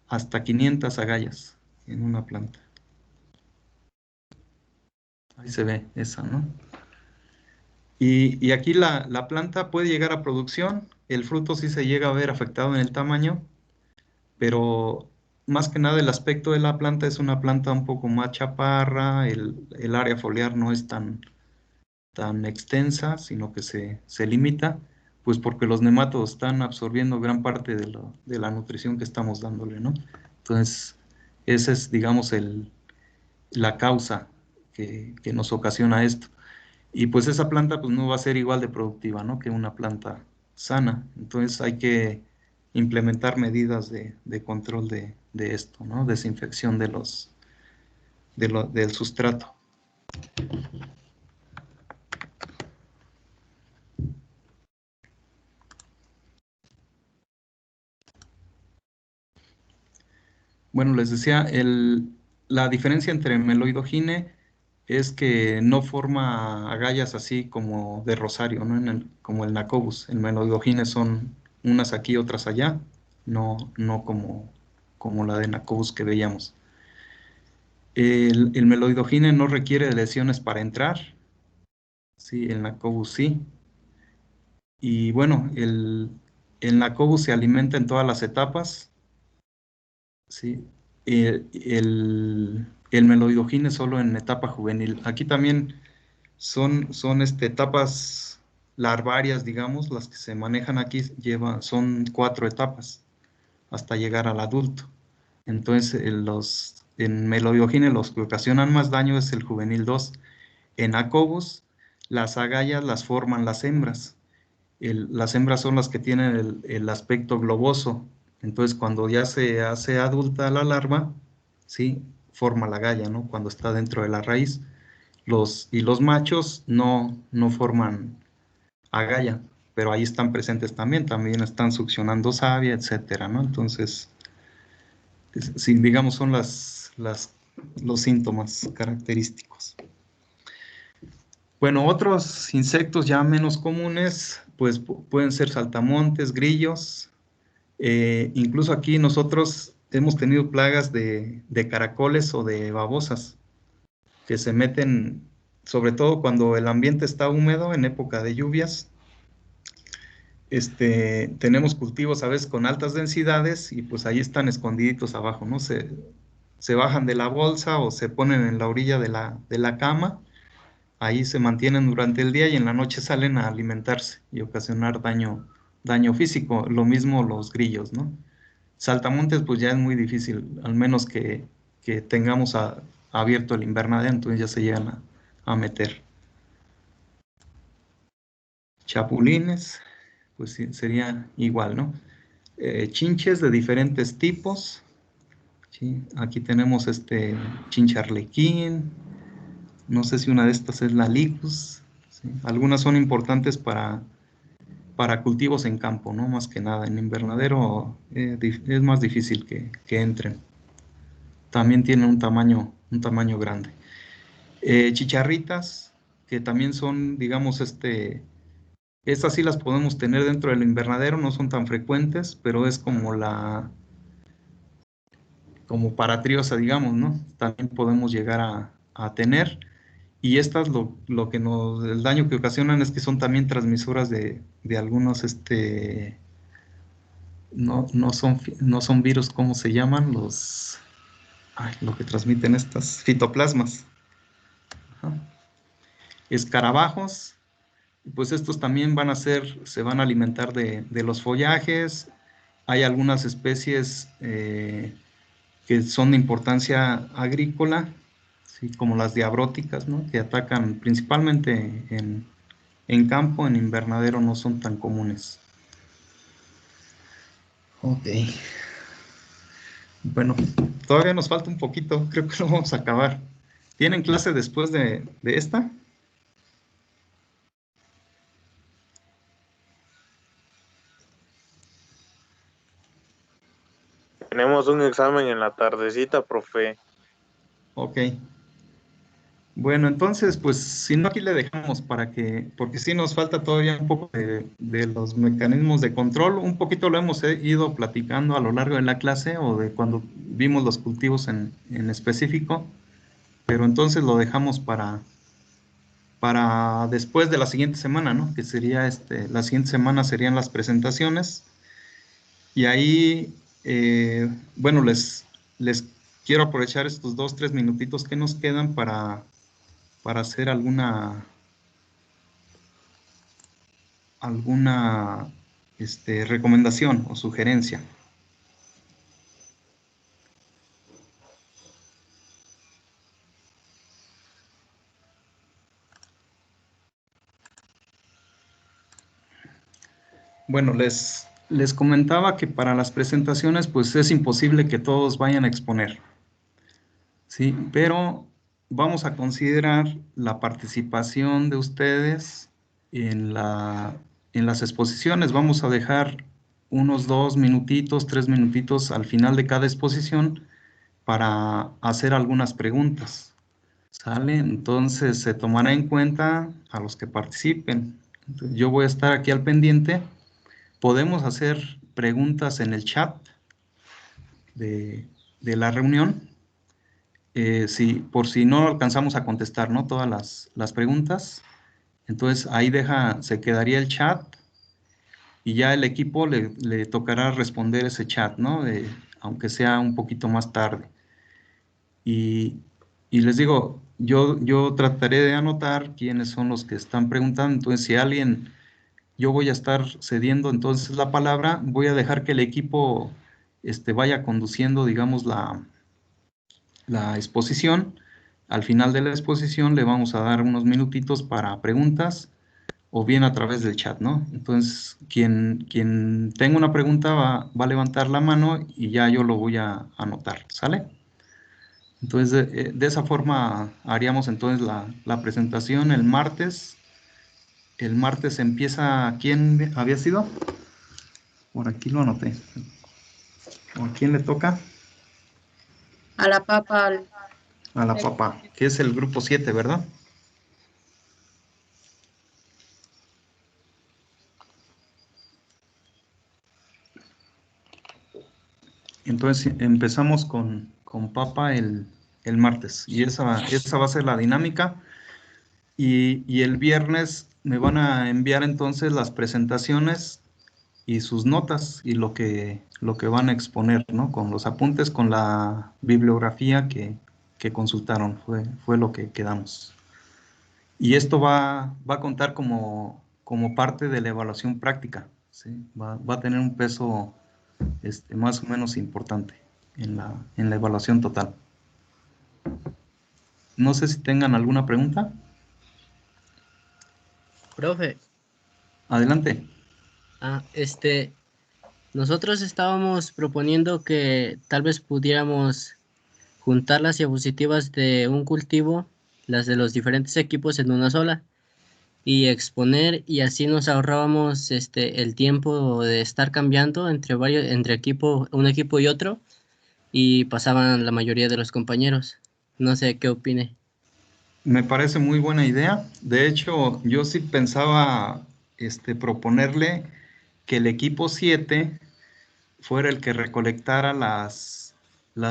hasta 500 agallas en una planta. Ahí se ve esa, ¿no? Y aquí la planta puede llegar a producción, el fruto sí se llega a ver afectado en el tamaño, pero más que nada el aspecto de la planta es una planta un poco más chaparra, el área foliar no es tan extensa, sino que se limita, pues porque los nematodos están absorbiendo gran parte de la nutrición que estamos dándole, ¿no? Entonces, esa es, digamos, la causa que nos ocasiona esto. Y pues esa planta pues no va a ser igual de productiva, ¿no? Que una planta sana. Entonces hay que implementar medidas de control de esto, ¿no? Desinfección del sustrato. Bueno, les decía, la diferencia entre meloidogine es que no forma agallas así como de rosario, ¿no? Como el Nacobus. El meloidogine son unas aquí, otras allá, no como la de Nacobus que veíamos. El meloidogine no requiere de lesiones para entrar, sí, el Nacobus sí. Y bueno, el Nacobus se alimenta en todas las etapas, sí. El meloidogine solo en etapa juvenil. Aquí también son etapas larvarias, digamos, las que se manejan aquí son 4 etapas hasta llegar al adulto. Entonces, en meloidogine los que ocasionan más daño es el juvenil 2. En Nacobus, las agallas las forman las hembras. Las hembras son las que tienen el aspecto globoso. Entonces, cuando ya se hace adulta la larva, ¿sí? Forma la agalla, ¿no? Cuando está dentro de la raíz. Los machos no forman agalla, pero ahí están presentes también están succionando savia, etcétera, ¿no? Entonces, sí, digamos, son los síntomas característicos. Bueno, otros insectos ya menos comunes, pues pueden ser saltamontes, grillos. Incluso aquí nosotros hemos tenido plagas de caracoles o de babosas que se meten, sobre todo cuando el ambiente está húmedo en época de lluvias. Tenemos cultivos a veces con altas densidades y pues ahí están escondiditos abajo, ¿no? Se bajan de la bolsa o se ponen en la orilla de la cama. Ahí se mantienen durante el día y en la noche salen a alimentarse y ocasionar daño físico. Lo mismo los grillos, ¿no? Saltamontes pues ya es muy difícil, al menos que tengamos abierto el invernadero, entonces ya se llegan a meter. Chapulines, pues sí, sería igual, ¿no? Chinches de diferentes tipos. ¿Sí? Aquí tenemos chinche arlequín. No sé si una de estas es la Licus. ¿Sí? Algunas son importantes para cultivos en campo, ¿no? Más que nada. En invernadero es más difícil que entren. También tienen un tamaño grande. Chicharritas, que también son, digamos, estas sí las podemos tener dentro del invernadero, no son tan frecuentes, pero es como paratriosa, digamos, ¿no? También podemos llegar a tener. Y estas el daño que ocasionan es que son también transmisoras de algunos, no son virus, ¿cómo se llaman? Lo que transmiten estas fitoplasmas. Ajá. Escarabajos, pues estos también se van a alimentar de los follajes. Hay algunas especies que son de importancia agrícola, ¿sí? Como las diabróticas, ¿no? Que atacan principalmente en campo, en invernadero no son tan comunes. Ok. Bueno, todavía nos falta un poquito, creo que lo vamos a acabar. ¿Tienen clase después de esta? Tenemos un examen en la tardecita, profe. Ok. Bueno, entonces, pues, si no, aquí le dejamos porque sí nos falta todavía un poco de los mecanismos de control. Un poquito lo hemos ido platicando a lo largo de la clase o de cuando vimos los cultivos en específico, pero entonces lo dejamos para después de la siguiente semana, ¿no? Que sería la siguiente semana serían las presentaciones. Y ahí, bueno, les quiero aprovechar estos 2, 3 minutitos que nos quedan para hacer alguna recomendación o sugerencia. Bueno, les comentaba que para las presentaciones, pues es imposible que todos vayan a exponer, ¿sí? Pero vamos a considerar la participación de ustedes en las exposiciones. Vamos a dejar unos 2 minutitos, 3 minutitos al final de cada exposición para hacer algunas preguntas, ¿sale? Entonces se tomará en cuenta a los que participen. Entonces, yo voy a estar aquí al pendiente. Podemos hacer preguntas en el chat de la reunión, por si no alcanzamos a contestar, ¿no? Todas las preguntas. Entonces ahí se quedaría el chat y ya el equipo le tocará responder ese chat, ¿no? Aunque sea un poquito más tarde. Y les digo, yo trataré de anotar quiénes son los que están preguntando. Entonces, si yo voy a estar cediendo entonces la palabra, voy a dejar que el equipo vaya conduciendo, digamos, la exposición. Al final de la exposición le vamos a dar unos minutitos para preguntas o bien a través del chat, ¿no? Entonces, quien tenga una pregunta va a levantar la mano y ya yo lo voy a anotar, ¿sale? Entonces, de esa forma haríamos entonces la presentación el martes. El martes empieza, ¿quién había sido? Por aquí lo anoté. ¿O a quién le toca? A la papa. A la papá, que es el grupo 7, ¿verdad? Entonces empezamos con papa el martes y esa va a ser la dinámica. Y el viernes me van a enviar entonces las presentaciones y sus notas y lo que van a exponer, ¿no? Con los apuntes, con la bibliografía que consultaron, fue lo que quedamos. Y esto va a contar como parte de la evaluación práctica, ¿sí? Va a tener un peso más o menos importante en la evaluación total. No sé si tengan alguna pregunta. Profe, Adelante. nosotros estábamos proponiendo que tal vez pudiéramos juntar las diapositivas de un cultivo, las de los diferentes equipos en una sola, y exponer, y así nos ahorrábamos el tiempo de estar cambiando entre un equipo y otro, y pasaban la mayoría de los compañeros. No sé qué opine. Me parece muy buena idea. De hecho, yo sí pensaba proponerle que el equipo 7 fuera el que recolectara las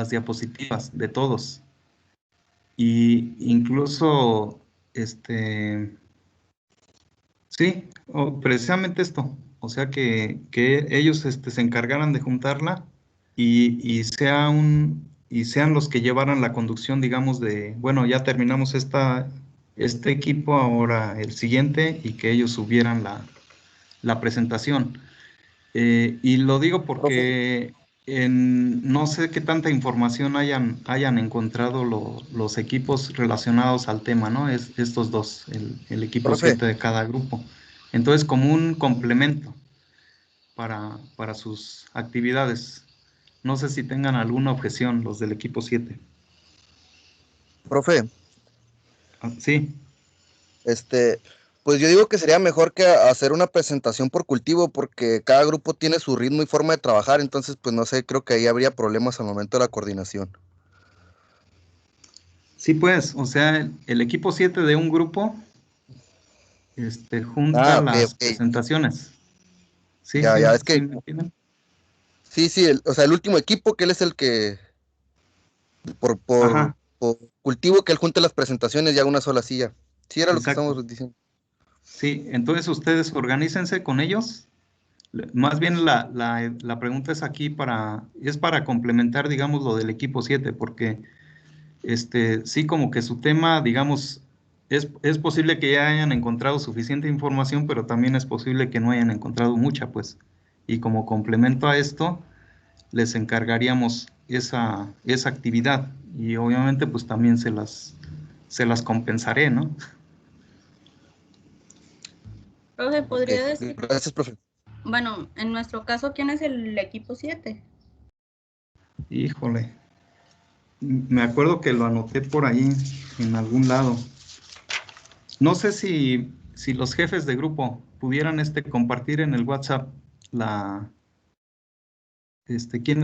diapositivas de todos. Y incluso, sí, precisamente esto. O sea, que ellos se encargaran de juntarla y sean los que llevaran la conducción, digamos, bueno, ya terminamos este equipo, ahora el siguiente, y que ellos subieran la presentación. Y lo digo porque no sé qué tanta información hayan encontrado los equipos relacionados al tema, ¿no? Estos dos, el equipo Profe. 7 de cada grupo. Entonces, como un complemento para sus actividades. No sé si tengan alguna objeción los del equipo 7. Profe, Sí, pues yo digo que sería mejor que hacer una presentación por cultivo porque cada grupo tiene su ritmo y forma de trabajar, entonces pues no sé, creo que ahí habría problemas al momento de la coordinación. sí pues, o sea, el equipo 7 de un grupo junta Ah, ok, las ok. presentaciones. Sí, Ya, sí, ya, es sí, que ¿me entienden? sí, sí, o sea, el último equipo que él es el que por, por, Ajá, por cultivo que él junte las presentaciones y haga una sola silla. Sí, era lo que exacto. estamos diciendo. Sí, entonces ustedes organícense con ellos. Más bien la pregunta es aquí es para complementar, digamos, lo del equipo 7, porque sí, como que su tema, digamos, es posible que ya hayan encontrado suficiente información, pero también es posible que no hayan encontrado mucha, pues. Y como complemento a esto, les encargaríamos esa actividad y obviamente pues también se las compensaré, ¿no? Profe, Ok, podría decir, gracias, profe. bueno, en nuestro caso, ¿quién es el equipo 7? Híjole, me acuerdo que lo anoté por ahí en algún lado. No sé si los jefes de grupo pudieran compartir en el WhatsApp la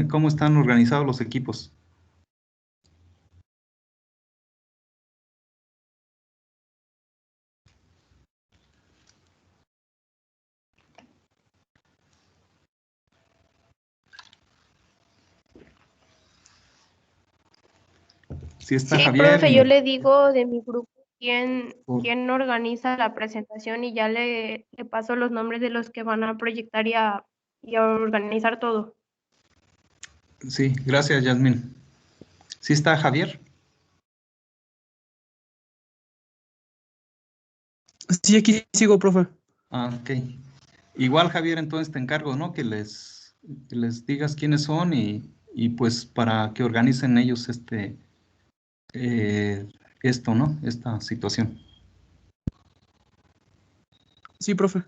cómo están organizados los equipos. Si está Sí, Javier profe, yo y le digo de mi grupo oh, quién organiza la presentación y ya le paso los nombres de los que van a proyectar y a organizar todo. sí, gracias, Yasmín. ¿Sí está Javier? Sí, aquí sigo, profe. Ah, ok. Igual, Javier, entonces te encargo, ¿no? Que les digas quiénes son y pues para que organicen ellos eh, esto, ¿no? Esta situación. Sí, profe.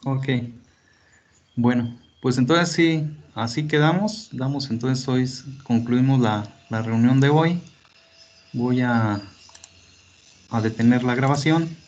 Ok. Bueno, pues entonces sí, así quedamos. Entonces hoy concluimos la reunión de hoy. Voy a detener la grabación.